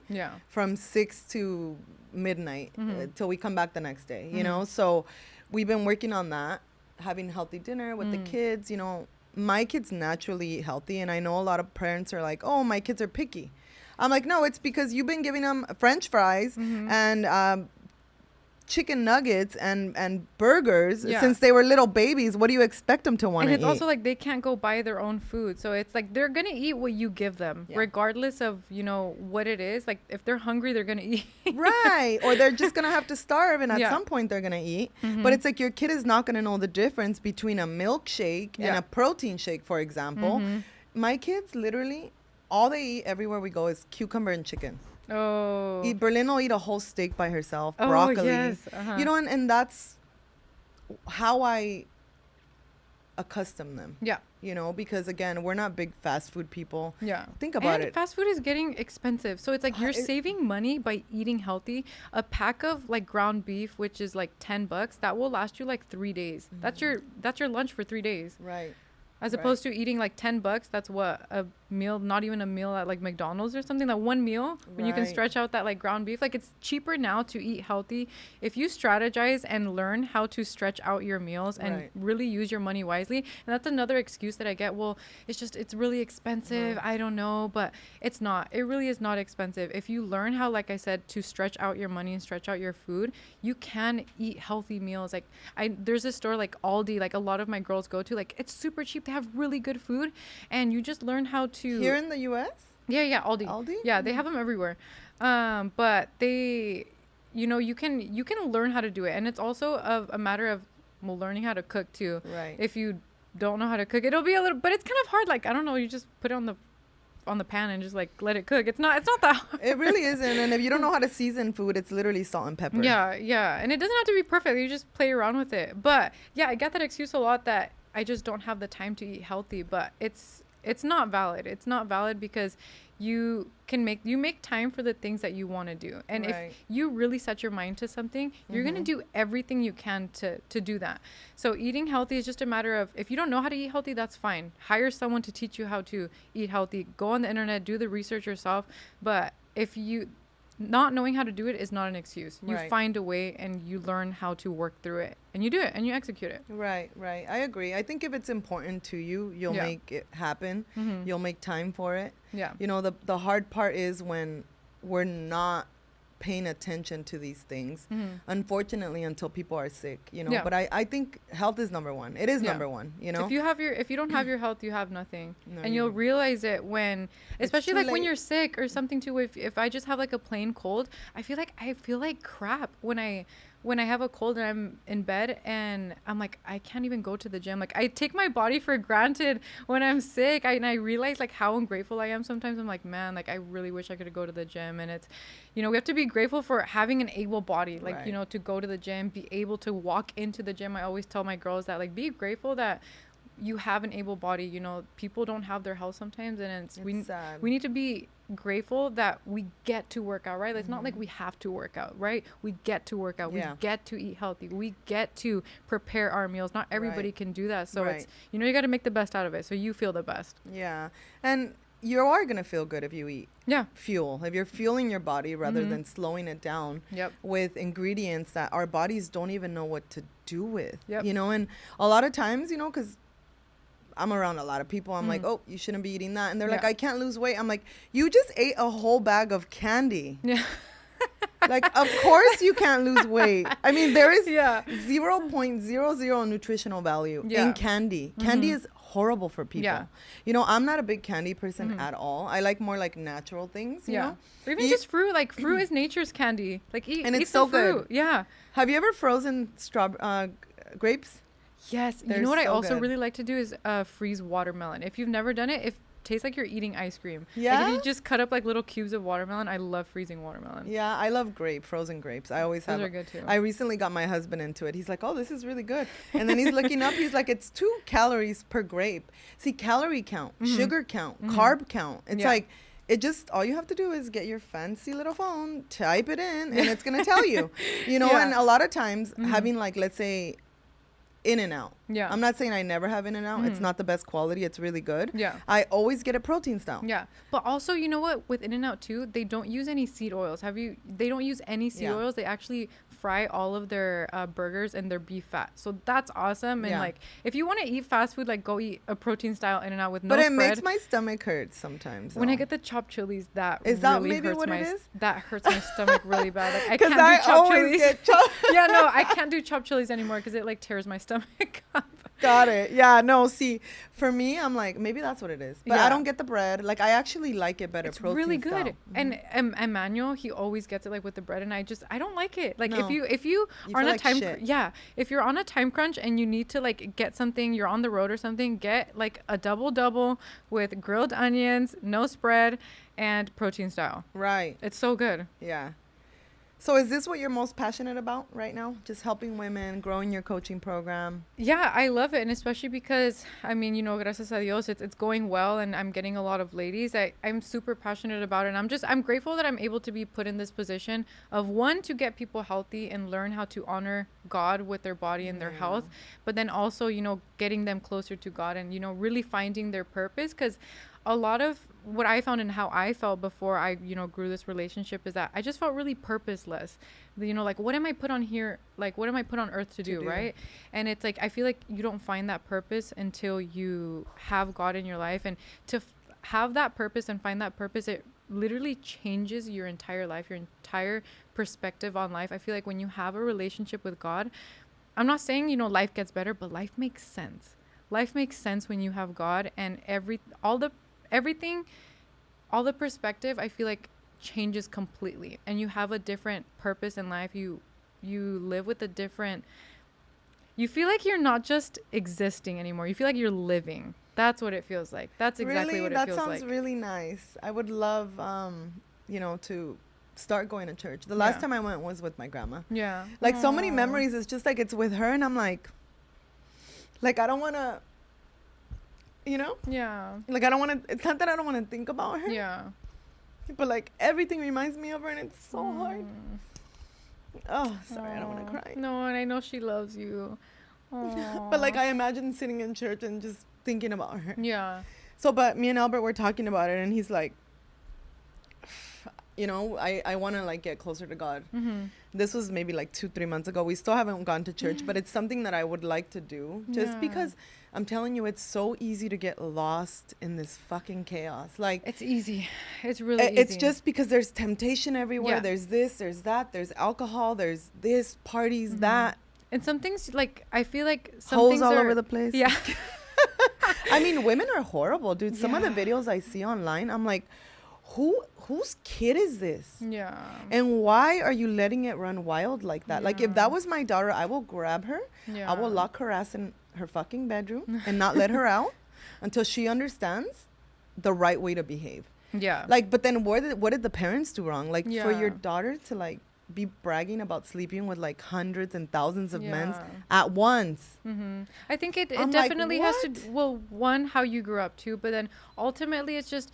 from 6 to midnight till we come back the next day, you know. So we've been working on that, having healthy dinner with the kids. You know, my kids naturally eat healthy, and I know a lot of parents are like, oh, my kids are picky. I'm like, no, it's because you've been giving them French fries and chicken nuggets and burgers since they were little babies. What do you expect them to want to eat? And it's also like they can't go buy their own food. So it's like they're going to eat what you give them, regardless of, you know, what it is. Like if they're hungry, they're going to eat. Right. Or they're just going to have to starve, and at some point they're going to eat. But it's like your kid is not going to know the difference between a milkshake and a protein shake, for example. My kids literally, all they eat everywhere we go is cucumber and chicken. Oh. Berlin will eat a whole steak by herself, broccoli. Yes. You know, and that's how I accustom them. Yeah. You know, because again, we're not big fast food people. Yeah. Think about it. Fast food is getting expensive. So it's like you're saving money by eating healthy. A pack of like ground beef, which is like $10, that will last you like 3 days. That's your lunch for 3 days. Right. As opposed to eating like $10, that's what, a meal, not even a meal at like McDonald's or something, like one meal when you can stretch out that like ground beef. Like it's cheaper now to eat healthy if you strategize and learn how to stretch out your meals and really use your money wisely. And that's another excuse that I get. Well, it's really expensive. I don't know, but it's not. It really is not expensive. If you learn how, like I said, to stretch out your money and stretch out your food, you can eat healthy meals. Like there's a store like Aldi, like a lot of my girls go to, like it's super cheap. They have really good food, and you just learn how to. Here in the U.S.? Yeah, Aldi. Aldi? Yeah, they have them everywhere. But they, you know, you can learn how to do it, and it's also a matter of learning how to cook too. Right. If you don't know how to cook, it'll be a little, but it's kind of hard. Like I don't know, you just put it on the pan and just like let it cook. It's not that hard. It really isn't. And if you don't know how to season food, it's literally salt and pepper. Yeah, and it doesn't have to be perfect. You just play around with it. But yeah, I get that excuse a lot that I just don't have the time to eat healthy, but it's not valid. It's not valid because you make time for the things that you want to do. And if you really set your mind to something, you're going to do everything you can to do that. So eating healthy is just a matter of, if you don't know how to eat healthy, that's fine. Hire someone to teach you how to eat healthy. Go on the internet, do the research yourself. But if you not knowing how to do it is not an excuse. You find a way and you learn how to work through it, and you do it and you execute it. Right. I agree. I think if it's important to you, you'll make it happen. You'll make time for it. Yeah. You know, the hard part is when we're not paying attention to these things, unfortunately, until people are sick, you know. But I think health is number one. It is number one, you know. If you don't have your health, you have nothing. And you'll realize it when, especially like when you're sick or something too. If I just have like a plain cold, I feel like crap when I have a cold and I'm in bed and I'm like, I can't even go to the gym. Like I take my body for granted when I'm sick. And I realize like how ungrateful I am. Sometimes I'm like, man, like I really wish I could go to the gym. And it's, you know, we have to be grateful for having an able body, like, you know, to go to the gym, be able to walk into the gym. I always tell my girls that, like, be grateful that you have an able body. You know, people don't have their health sometimes, and it's sad. We need to be grateful that we get to work out, right? It's not like we have to work out, right? We get to work out. We get to eat healthy. We get to prepare our meals. Not everybody can do that. So it's, you know, you got to make the best out of it so you feel the best. Yeah. And you are going to feel good if you eat fuel. If you're fueling your body rather than slowing it down with ingredients that our bodies don't even know what to do with, you know? And a lot of times, you know, because I'm around a lot of people, I'm like, oh, you shouldn't be eating that. And they're like, I can't lose weight. I'm like, you just ate a whole bag of candy. Yeah. Like, of course you can't lose weight. I mean, there is Yeah. 0.00 nutritional value in candy. Candy is horrible for people. Yeah. You know, I'm not a big candy person at all. I like more like natural things, you know? Or even just fruit. Like, fruit is nature's candy. Like, eat it's some so good. fruit. Yeah. Have you ever frozen grapes? Yes. They're You know what I so also good. really like to do is freeze watermelon. If you've never done it, it tastes like you're eating ice cream. Yeah? Like, if you just cut up like little cubes of watermelon, I love freezing watermelon. Yeah, I love frozen grapes. I always Those have. are good too. I recently got my husband into it. He's like, "Oh, this is really good." And then he's looking up. He's like, "It's 2 calories per grape." See, calorie count, sugar count, carb count. It's like, it just, all you have to do is get your fancy little phone, type it in, and it's gonna tell you. You know, and a lot of times having like, let's say, In-N-Out. Yeah. I'm not saying I never have In-N-Out. It's not the best quality. It's really good. Yeah. I always get a protein style. Yeah. But also, you know what? With In-N-Out too, they don't use any seed oils. They don't use any seed Yeah. oils. They actually fry all of their burgers and their beef fat. So that's awesome. And like, if you want to eat fast food, like, go eat a protein style In-N-Out with no But it spread. makes my stomach hurt sometimes. When I though. get the chopped chilies, that Is that really maybe hurts what my it is? that hurts my stomach really bad. Like, I 'Cause can't I do chopped always chilies. get chopped. Yeah, no, I can't do chopped chilies anymore because it like tears my stomach up. Got it. Yeah, no, see, for me, I'm like, maybe that's what it is. But Yeah. I don't get the bread. Like, I actually like it better. It's protein really good. style. And Emmanuel, he always gets it like with the bread, and I don't like it. Like, No. if you You are on feel a like time shit. if you're on a time crunch and you need to like get something, you're on the road or something, get like a double with grilled onions, no spread, and protein style. Right. It's so good. Yeah. So is this what you're most passionate about right now? Just helping women, growing your coaching program? Yeah, I love it. And especially because, I mean, you know, gracias a Dios, it's going well and I'm getting a lot of ladies. I'm super passionate about it. And I'm grateful that I'm able to be put in this position of, one, to get people healthy and learn how to honor God with their body and their health. But then also, you know, getting them closer to God and, you know, really finding their purpose. Because a lot of what I found and how I felt before I, you know, grew this relationship is that I just felt really purposeless. You know, like, what am I put on here? Like, what am I put on earth to do, right? And it's like, I feel like you don't find that purpose until you have God in your life. And to have that purpose and find that purpose, it literally changes your entire life, your entire perspective on life. I feel like when you have a relationship with God, I'm not saying, you know, life gets better, but life makes sense. Life makes sense when you have God, and all the perspective, I feel like, changes completely, and you have a different purpose in life. You live with a different, you feel like you're not just existing anymore. You feel like you're living. That's what it feels like. That's exactly what it feels like. That sounds really nice. I would love, you know, to start going to church. The last time I went was with my grandma. Yeah. Like, so many memories. It's just like, it's with her, and I'm like, I don't want to, you know? Yeah. Like, I don't want to, it's not that I don't want to think about her. Yeah. But, like, everything reminds me of her, and it's so hard. Oh, sorry, I don't want to cry. No, and I know she loves you. But, like, I imagine sitting in church and just thinking about her. Yeah. So, but me and Albert were talking about it, and he's like, you know, I want to, like, get closer to God. This was maybe like 2-3 months ago. We still haven't gone to church, but it's something that I would like to do, just because I'm telling you, it's so easy to get lost in this fucking chaos. Like, It's easy. It's really easy. it's just because there's temptation everywhere. Yeah. There's this, there's that, there's alcohol, there's this, parties, that. And some things, like, I feel like some Holes things all are, over the place. Yeah. I mean, women are horrible, dude. Some of the Yeah. videos I see online, I'm like, whose kid is this? Yeah. And why are you letting it run wild like that? Like, if that was my daughter, I will grab her. I will lock her ass in her fucking bedroom and not let her out until she understands the right way to behave. Yeah. Like, but then what did the parents do wrong? Like, for Yeah. your daughter to, like, be bragging about sleeping with, like, hundreds and thousands of men Yeah. at once. I think it I'm like, definitely has to, what? well, one, how you grew up too, but then ultimately it's just,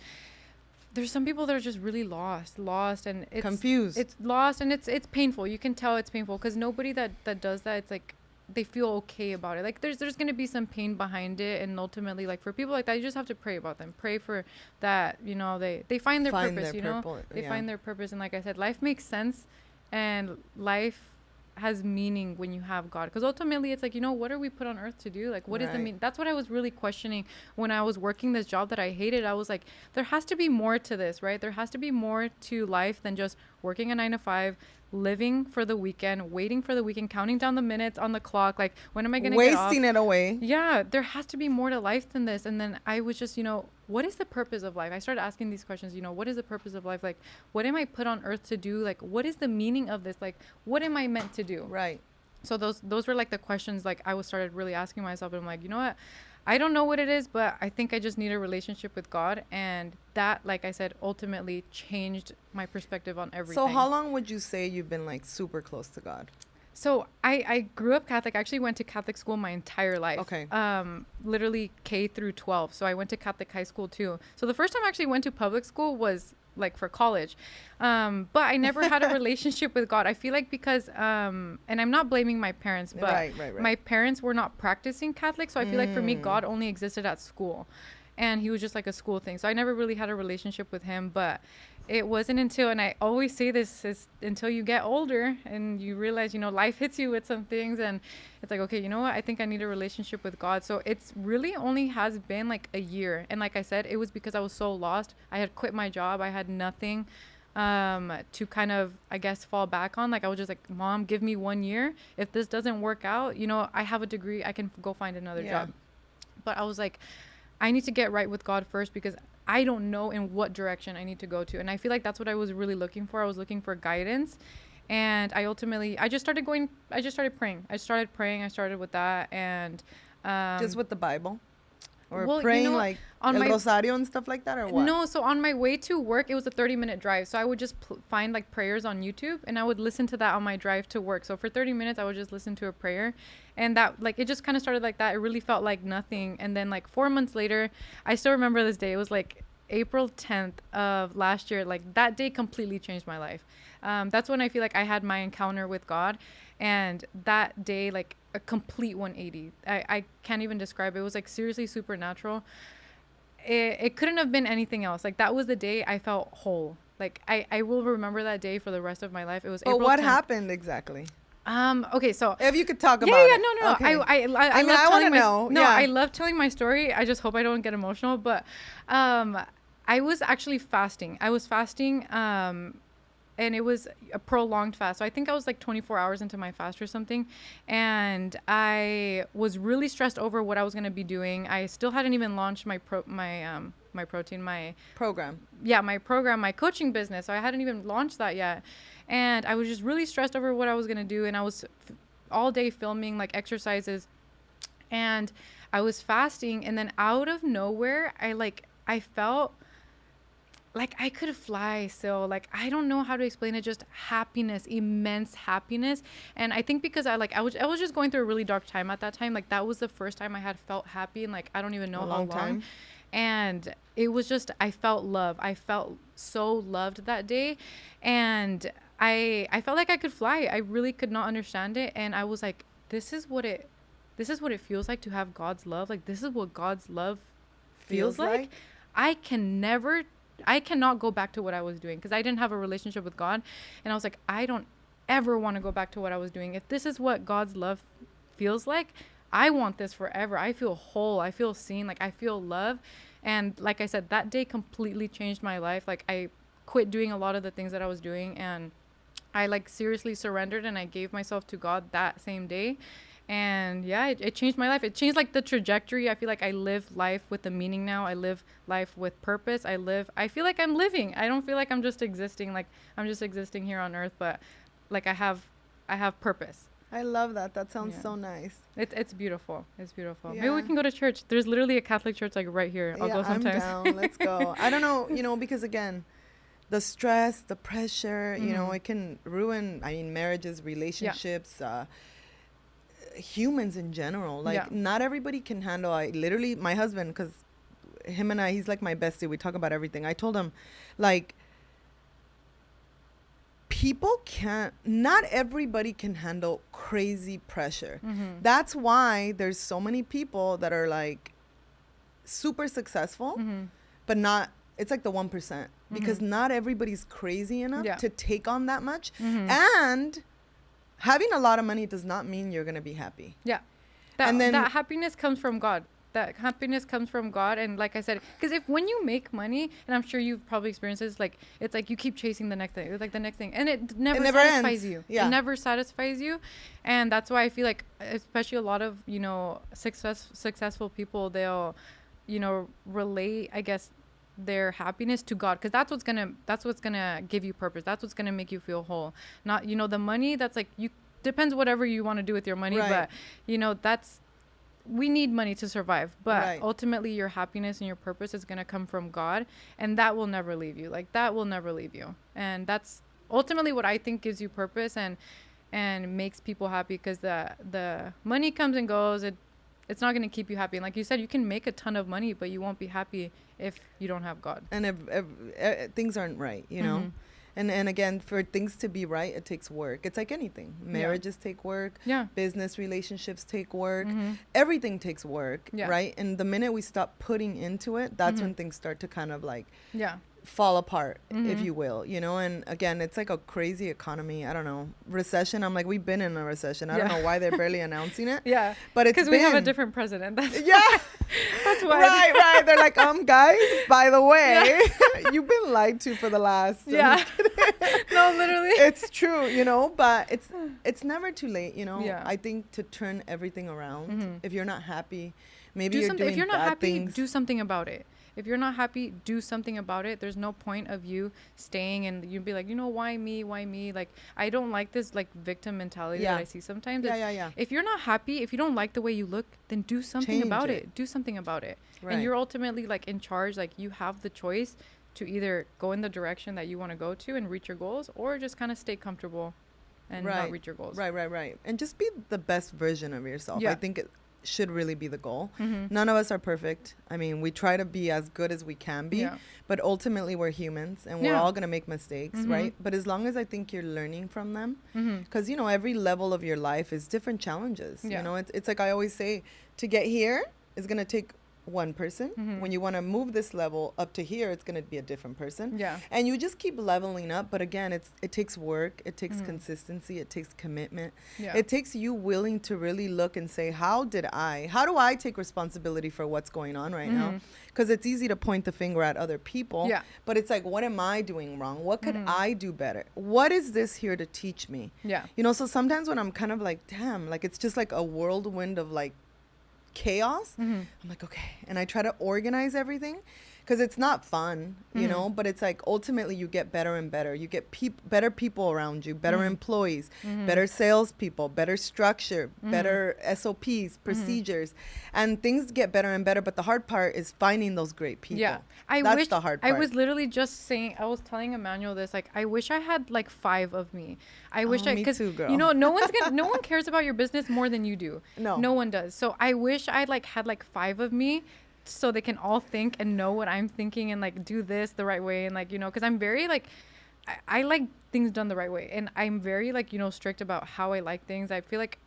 there's some people that are just really lost, and it's Confused. It's lost, and it's painful. You can tell it's painful because nobody that does that, it's like they feel okay about it. Like, there's going to be some pain behind it, and ultimately, like, for people like that, you just have to pray about them. Pray for that, you know, they find their purpose, you know. They find their purpose, and like I said, life makes sense, and life has meaning when you have God, because ultimately it's like, you know, what are we put on earth to do? Like, what is the mean? That's what I was really questioning when I was working this job that I hated. I was like, there has to be more to this, right? There has to be more to life than just working a 9 to 5, living for the weekend, waiting for the weekend, counting down the minutes on the clock. Like, when am I going to get off? Wasting it away. Yeah, there has to be more to life than this. And then I was just, you know, what is the purpose of life? I started asking these questions, you know, what is the purpose of life? Like, what am I put on earth to do? Like, what is the meaning of this? Like, what am I meant to do? Right. So those were like the questions like I was started really asking myself. And I'm like, you know what? I don't know what it is, but I think I just need a relationship with God. And that, like I said, ultimately changed my perspective on everything. So how long would you say you've been like super close to God? So I grew up Catholic. I actually went to Catholic school my entire life. Okay. Literally K through 12. So I went to Catholic high school too. So the first time I actually went to public school was like for college. But I never had a relationship with God. I feel like because, and I'm not blaming my parents, but right. my parents were not practicing Catholic. So I feel like for me, God only existed at school. And he was just like a school thing. So I never really had a relationship with him. But it wasn't until, and I always say this, is until you get older and you realize, you know, life hits you with some things. And it's like, okay, you know what? I think I need a relationship with God. So it's really only has been like a year. And like I said, it was because I was so lost. I had quit my job. I had nothing to kind of, I guess, fall back on. Like, I was just like, Mom, give me 1 year. If this doesn't work out, you know, I have a degree. I can go find another job. But I was like, I need to get right with God first, because I don't know in what direction I need to go to. And I feel like that's what I was really looking for. I was looking for guidance. And I just started praying. I started with that. And just with the Bible? Or well, praying, you know, like El Rosario and stuff like that, or what? No, so on my way to work, it was a 30-minute drive. So I would just find like prayers on YouTube, and I would listen to that on my drive to work. So for 30 minutes, I would just listen to a prayer. And that, like, it just kind of started like that. It really felt like nothing. And then like 4 months later, I still remember this day. It was like April 10th of last year. Like, that day completely changed my life. That's when I feel like I had my encounter with God. And that day, like, a complete 180. I can't even describe it. It was like seriously supernatural. It couldn't have been anything else. Like, that was the day I felt whole. Like, I will remember that day for the rest of my life. It was April 10th. But what happened exactly? Okay, so if you could talk about it. No. Okay. I want to know. No, I love telling my story. I just hope I don't get emotional. But I was actually fasting. And it was a prolonged fast. So I think I was like 24 hours into my fast or something. And I was really stressed over what I was going to be doing. I still hadn't even launched my program. Yeah, my program, my coaching business. So I hadn't even launched that yet. And I was just really stressed over what I was going to do. And I was all day filming like exercises. And I was fasting. And then out of nowhere, I felt like I could fly. So like, I don't know how to explain it, just happiness, immense happiness. And I think because I was just going through a really dark time at that time. Like, that was the first time I had felt happy in like, I don't even know how long. Time. And it was just, I felt love. I felt so loved that day. And I felt like I could fly. I really could not understand it. And I was like, this is what it feels like to have God's love. Like, this is what God's love feels like. I cannot go back to what I was doing, because I didn't have a relationship with God. And I was like, I don't ever want to go back to what I was doing. If this is what God's love feels like, I want this forever. I feel whole. I feel seen. Like, I feel love. And like I said, that day completely changed my life. Like, I quit doing a lot of the things that I was doing, and I like seriously surrendered, and I gave myself to God that same day. And yeah, it changed my life. It changed like the trajectory. I feel like I live life with a meaning now. I live life with purpose. I feel like I'm living. I don't feel like I'm just existing. Like, I'm just existing here on earth, but like I have purpose. I love that. That sounds so nice. It's beautiful. It's beautiful. Yeah. Maybe we can go to church. There's literally a Catholic church like right here. I'll go sometimes. I'm down. Let's go. I don't know, because again, the stress, the pressure, it can ruin, marriages, relationships, humans in general. Like, not everybody can handle. Literally, my husband, because him and he's like my bestie. We talk about everything. I told him, like, not everybody can handle crazy pressure. That's why there's so many people that are like super successful, but not, it's like the 1%, because not everybody's crazy enough to take on that much. And having a lot of money does not mean you're going to be happy. Yeah. And then that happiness comes from God. That happiness comes from God. And like I said, because when you make money, and I'm sure you've probably experienced this, like, it's like you keep chasing the next thing. It's like the next thing. And it never satisfies you. Yeah. It never satisfies you. And that's why I feel like, especially a lot of, successful people, they'll, relate, I guess, their happiness to God, because that's what's gonna give you purpose. That's what's gonna make you feel whole. Not, the money, that's like, you depends whatever you want to do with your money, right. But we need money to survive, but right. ultimately your happiness and your purpose is going to come from God, and that will never leave you. Like, that will never leave you. And that's ultimately what I think gives you purpose and makes people happy, because the money comes and goes. It's not going to keep you happy. And like you said, you can make a ton of money, but you won't be happy if you don't have God. And if things aren't right, Mm-hmm. And again, for things to be right, it takes work. It's like anything. Marriages take work. Yeah. Business relationships take work. Mm-hmm. Everything takes work, Yeah. right? And the minute we stop putting into it, that's when things start to kind of like fall apart, if you will, and again, it's like a crazy economy. I don't know, recession. I'm like, we've been in a recession. I don't know why they're barely announcing it. Yeah, but it's because we have a different president. That's that's why. Right. They're like, guys, by the way, you've been lied to for the last. No, literally. It's true, but it's never too late, Yeah. I think to turn everything around. Mm-hmm. If you're not happy, maybe you're doing if you're not bad happy, things. do something about it. If you're not happy, do something about it. There's no point of you staying and you'd be like, why me? Like, I don't like this like victim mentality that I see sometimes. Yeah. If you're not happy, if you don't like the way you look, then do something about it. Do something about it. Right. And you're ultimately like in charge. Like, you have the choice to either go in the direction that you want to go to and reach your goals, or just kind of stay comfortable and not reach your goals. Right. And just be the best version of yourself. Yeah. I think it should really be the goal. Mm-hmm. None of us are perfect. I mean, we try to be as good as we can be, but ultimately we're humans and we're all going to make mistakes, right? But as long as I think you're learning from them, because, every level of your life is different challenges. It's like I always say, to get here is going to take one person. When you want to move this level up to here, it's going to be a different person. And you just keep leveling up. But again, it takes work. It takes consistency. It takes commitment. It takes you willing to really look and say, how do I take responsibility for what's going on right now? Because it's easy to point the finger at other people. But it's like, what am I doing wrong? What could I do better? What is this here to teach me? So sometimes when I'm kind of like, damn, like it's just like a whirlwind of like chaos, I'm like, okay, and I try to organize everything, because it's not fun, but it's like ultimately you get better and better. You get better people around you, better employees, better salespeople, better structure, better SOPs, procedures, and things get better and better. But the hard part is finding those great people. That's the hard part. I was literally just saying, I was telling Emmanuel this, like, I wish I had like 5 of me. I wish me too, girl. no one cares about your business more than you do. No one does. So I wish I like had like 5 of me, so they can all think and know what I'm thinking and like do this the right way, and like, because I'm very like, I like things done the right way, and I'm very like, strict about how I like things. I feel like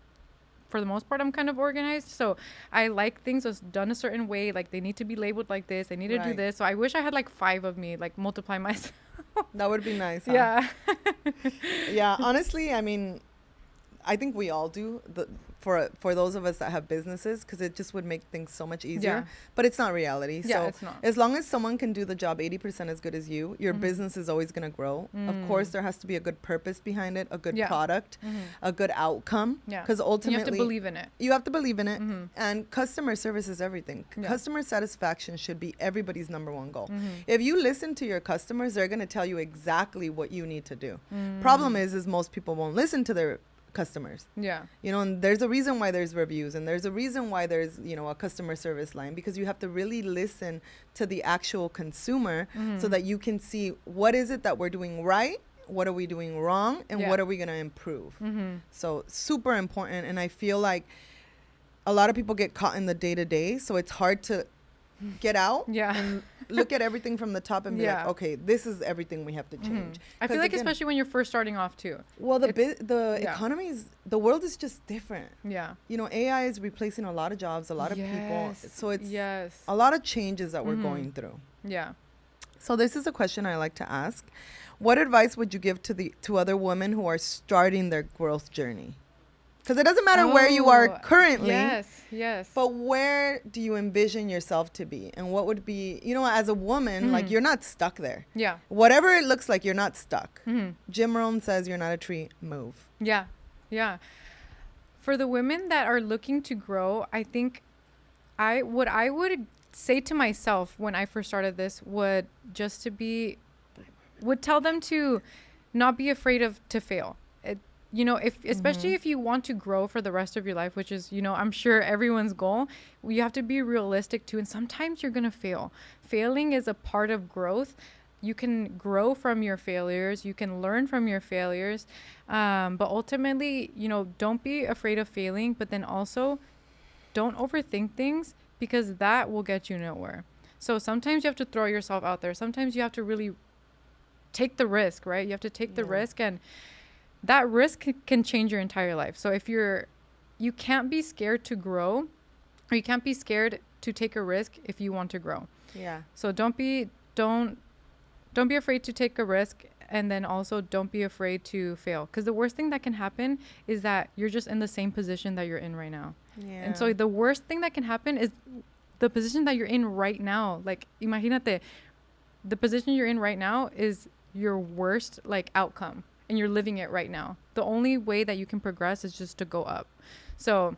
for the most part I'm kind of organized, so I like things that's done a certain way. Like, they need to be labeled like this, they need to do this. So I wish I had like 5 of me, like multiply myself. That would be nice, huh? Yeah. Honestly, I mean, I think we all do, for those of us that have businesses, because it just would make things so much easier. But it's not reality. So it's not. As long as someone can do the job 80% as good as you, your business is always going to grow. Of course, there has to be a good purpose behind it, a good product, a good outcome. Because ultimately, you have to believe in it. You have to believe in it. And customer service is everything. Customer satisfaction should be everybody's number one goal. If you listen to your customers, they're going to tell you exactly what you need to do. Problem is most people won't listen to their customers. And there's a reason why there's reviews, and there's a reason why there's a customer service line, because you have to really listen to the actual consumer so that you can see what is it that we're doing right, what are we doing wrong, and what are we going to improve. So super important. And I feel like a lot of people get caught in the day-to-day, so it's hard to get out and look at everything from the top and be like, okay, this is everything we have to change. I feel like, again, especially when you're first starting off too. Well, the economy is, the world is just different. AI is replacing a lot of jobs, a lot of people. So it's a lot of changes that we're going through. So this is a question I like to ask. What advice would you give to other women who are starting their growth journey? Because it doesn't matter where you are currently. Yes, yes. But where do you envision yourself to be? And what would be, as a woman, like you're not stuck there. Yeah. Whatever it looks like, you're not stuck. Jim Rohn says you're not a tree, move. Yeah, yeah. For the women that are looking to grow, I think what I would say to myself when I first started this would tell them to not be afraid to fail. Especially if you want to grow for the rest of your life, which is, I'm sure everyone's goal, you have to be realistic too. And sometimes you're going to fail. Failing is a part of growth. You can grow from your failures. You can learn from your failures. But ultimately, don't be afraid of failing, but then also don't overthink things, because that will get you nowhere. So sometimes you have to throw yourself out there. Sometimes you have to really take the risk, right? You have to take the risk, and that risk can change your entire life. So if you can't be scared to grow, or you can't be scared to take a risk if you want to grow. Yeah. So don't be afraid to take a risk, and then also don't be afraid to fail, because the worst thing that can happen is that you're just in the same position that you're in right now. Yeah. And so the worst thing that can happen is the position that you're in right now. Like, imagínate, the position you're in right now is your worst outcome, and you're living it right now. The only way that you can progress is just to go up. So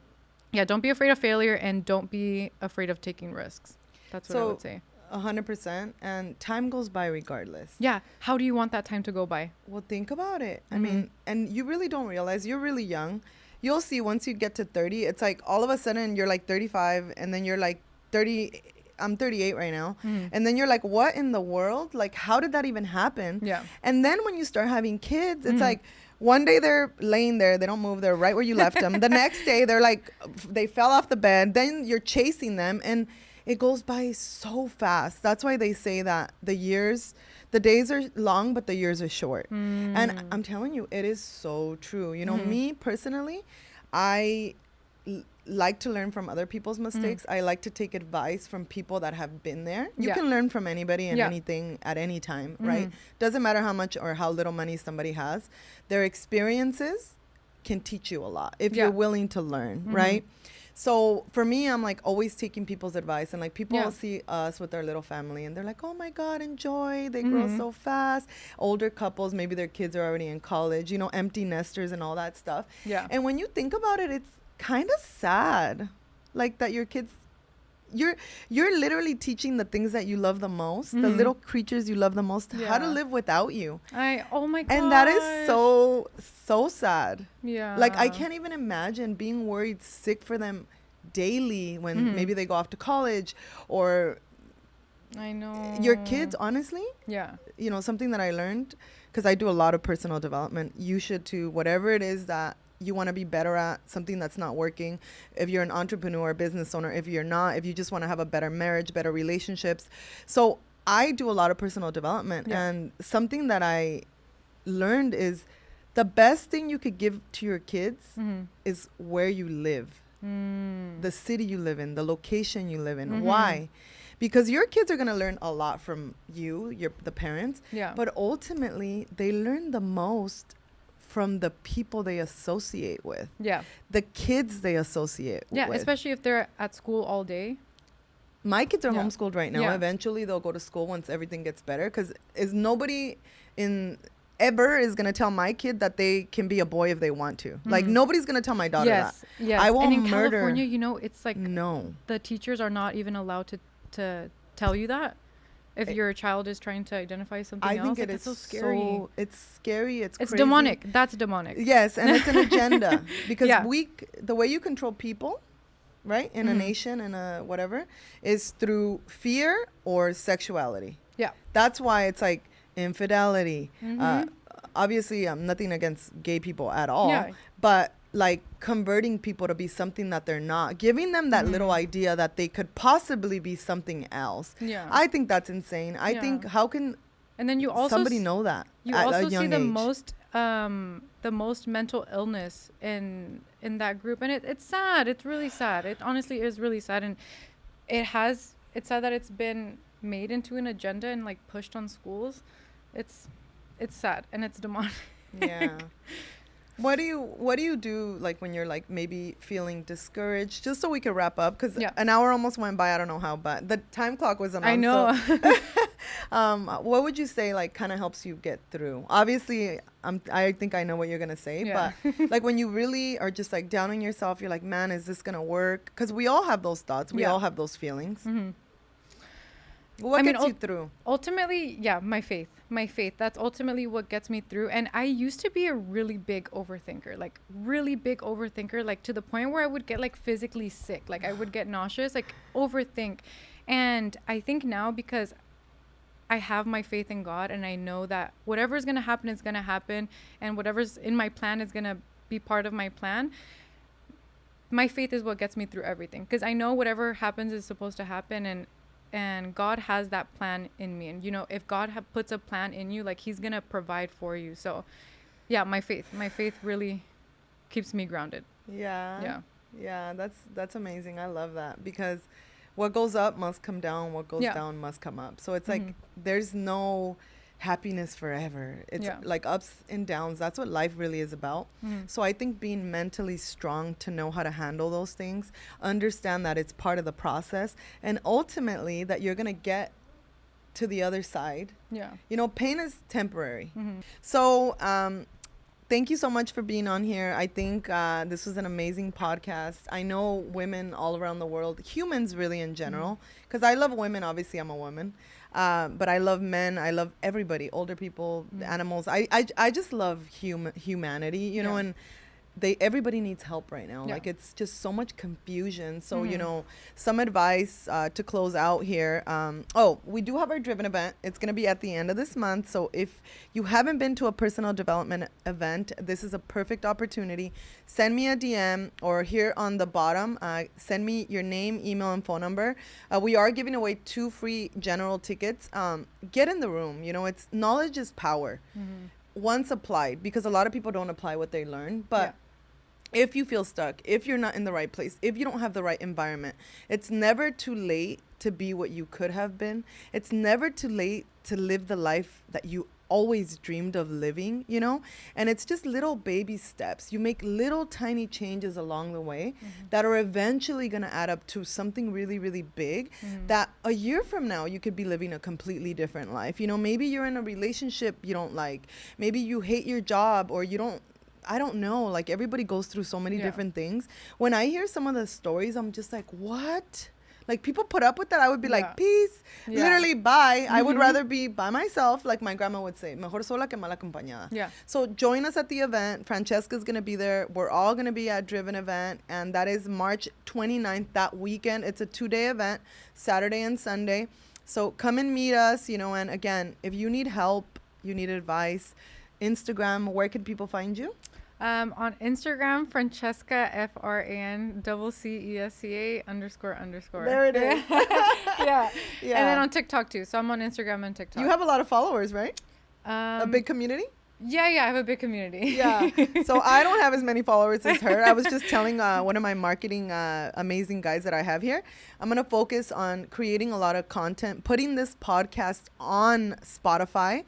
yeah, don't be afraid of failure, and don't be afraid of taking risks. That's what I would say. 100%. And time goes by regardless. Yeah. How do you want that time to go by? Well, think about it. I mean, and you really don't realize you're really young. You'll see once you get to 30, it's like all of a sudden you're like 35, and then you're like 30. I'm 38 right now. And then you're like, what in the world? Like, how did that even happen? Yeah. And then when you start having kids, it's like one day they're laying there, they don't move, they're right where you left them. The next day they're like, they fell off the bed. Then you're chasing them, and it goes by so fast. That's why they say that the days are long, but the years are short. And I'm telling you, it is so true. Me personally, I like to learn from other people's mistakes. I like to take advice from people that have been there. You can learn from anybody and anything at any time, right? Doesn't matter how much or how little money somebody has. Their experiences can teach you a lot if you're willing to learn, right? So for me, I'm like always taking people's advice, and like people see us with our little family, and they're like, oh my God, enjoy. They grow so fast. Older couples, maybe their kids are already in college, empty nesters and all that stuff. Yeah. And when you think about it, it's kind of sad, like that your kids, you're literally teaching the things that you love the most, the little creatures you love the most, how to live without you. Oh my God. And that is so sad. Yeah. Like, I can't even imagine being worried sick for them daily when maybe they go off to college, or I know your kids, honestly. Yeah. Something that I learned, because I do a lot of personal development. You should too. Whatever it is that you want to be better at, something that's not working. If you're an entrepreneur, business owner, if you're not, if you just want to have a better marriage, better relationships. So I do a lot of personal development. And something that I learned is the best thing you could give to your kids is where you live, the city you live in, the location you live in. Why? Because your kids are going to learn a lot from you, the parents. Yeah. But ultimately, they learn the most from the people they associate with. Yeah. The kids they associate with. Yeah, especially if they're at school all day. My kids are homeschooled right now. Yeah. Eventually, they'll go to school once everything gets better, because nobody ever is going to tell my kid that they can be a boy if they want to. Like, nobody's going to tell my daughter that. Yes. I won't and in murder. California, it's like the teachers are not even allowed to tell you that. If your child is trying to identify something else, I think it is so scary. It's scary. It's crazy. Demonic. That's demonic. Yes, and it's an agenda, because the way you control people, right, in a nation, in a whatever, is through fear or sexuality. Yeah, that's why it's like infidelity. Obviously, I'm nothing against gay people at all, but like converting people to be something that they're not, giving them that little idea that they could possibly be something else. Yeah, I think that's insane. I think, how can and then you also somebody know that you at also a young see the age? most mental illness in that group, and it's sad. It's really sad. It honestly is really sad, and it's sad that it's been made into an agenda and like pushed on schools, it's sad and it's demonic. Yeah. What do you do like when you're like maybe feeling discouraged? Just so we can wrap up, because an hour almost went by. I don't know how, but the time clock wasn't on. I know. So, what would you say like kind of helps you get through? Obviously, I think I know what you're gonna say, but like when you really are just like down on yourself, you're like, man, is this gonna work? Because we all have those thoughts. We all have those feelings. Mm-hmm. What gets you through? Ultimately, my faith. That's ultimately what gets me through. And I used to be a really big overthinker, like to the point where I would get like physically sick. Like I would get nauseous, like overthink. And I think now, because I have my faith in God and I know that whatever's going to happen is going to happen, and whatever's in my plan is going to be part of my plan. My faith is what gets me through everything, because I know whatever happens is supposed to happen, and God has that plan in me. And, you know, if God puts a plan in you, like he's going to provide for you. So, yeah, my faith really keeps me grounded. Yeah. That's amazing. I love that, because what goes up must come down. What goes down must come up. So it's like there's no happiness forever. It's like ups and downs. That's what life really is about. So I think being mentally strong to know how to handle those things, understand that it's part of the process, and ultimately that you're going to get to the other side. You know, pain is temporary. So thank you so much for being on here. I think this was an amazing podcast. I know women all around the world, humans really in general, because I love women. Obviously, I'm a woman. But I love men. I love everybody, older people, animals. I just love humanity, you know, and everybody needs help right now. Like it's just so much confusion. So, you know, some advice to close out here. We do have our Driven event. It's going to be at the end of this month. So if you haven't been to a personal development event, this is a perfect opportunity. Send me a DM, or here on the bottom, send me your name, email, and phone number. We are giving away 2 free general tickets. Get in the room. You know, knowledge is power. Once applied, because a lot of people don't apply what they learn. But if you feel stuck, if you're not in the right place, if you don't have the right environment, it's never too late to be what you could have been. It's never too late to live the life that you always dreamed of living, you know? And it's just little baby steps. You make little tiny changes along the way that are eventually going to add up to something really, really big, that a year from now you could be living a completely different life. You know, maybe you're in a relationship you don't like. Maybe you hate your job, or I don't know. Like everybody goes through so many different things. When I hear some of the stories, I'm just like, what? Like people put up with that. I would be like, peace, literally bye. I would rather be by myself. Like my grandma would say, mejor sola que mal acompañada. So join us at the event. Franchesca is going to be there. We're all going to be at Driven event. And that is March 29th, that weekend. It's a 2-day event, Saturday and Sunday. So come and meet us, you know, and again, if you need help, you need advice, Instagram, where can people find you? On Instagram, Franccesca, FRANCCESCA __. There it is. Yeah. And then on TikTok too. So I'm on Instagram and TikTok. You have a lot of followers, right? A big community? Yeah, I have a big community. Yeah. So I don't have as many followers as her. I was just telling one of my marketing amazing guys that I have here, I'm going to focus on creating a lot of content, putting this podcast on Spotify,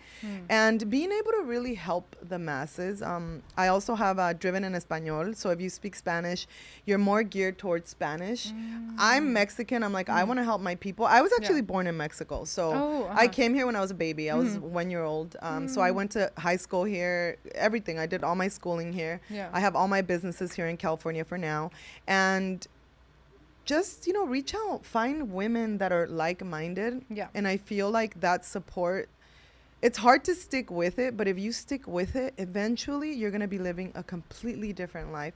and being able to really help the masses. I also have Driven en Español. So if you speak Spanish, you're more geared towards Spanish. I'm Mexican. I'm like, I want to help my people. I was actually born in Mexico. So I came here when I was a baby. I was 1 year old. So I went to high school here, everything. I did all my schooling here. I have all my businesses here in California for now. And just, you know, reach out, find women that are like-minded. And I feel like that support, it's hard to stick with it, but if you stick with it, eventually you're going to be living a completely different life.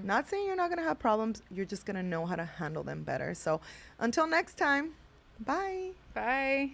Not saying you're not going to have problems, you're just going to know how to handle them better. So until next time, bye. Bye.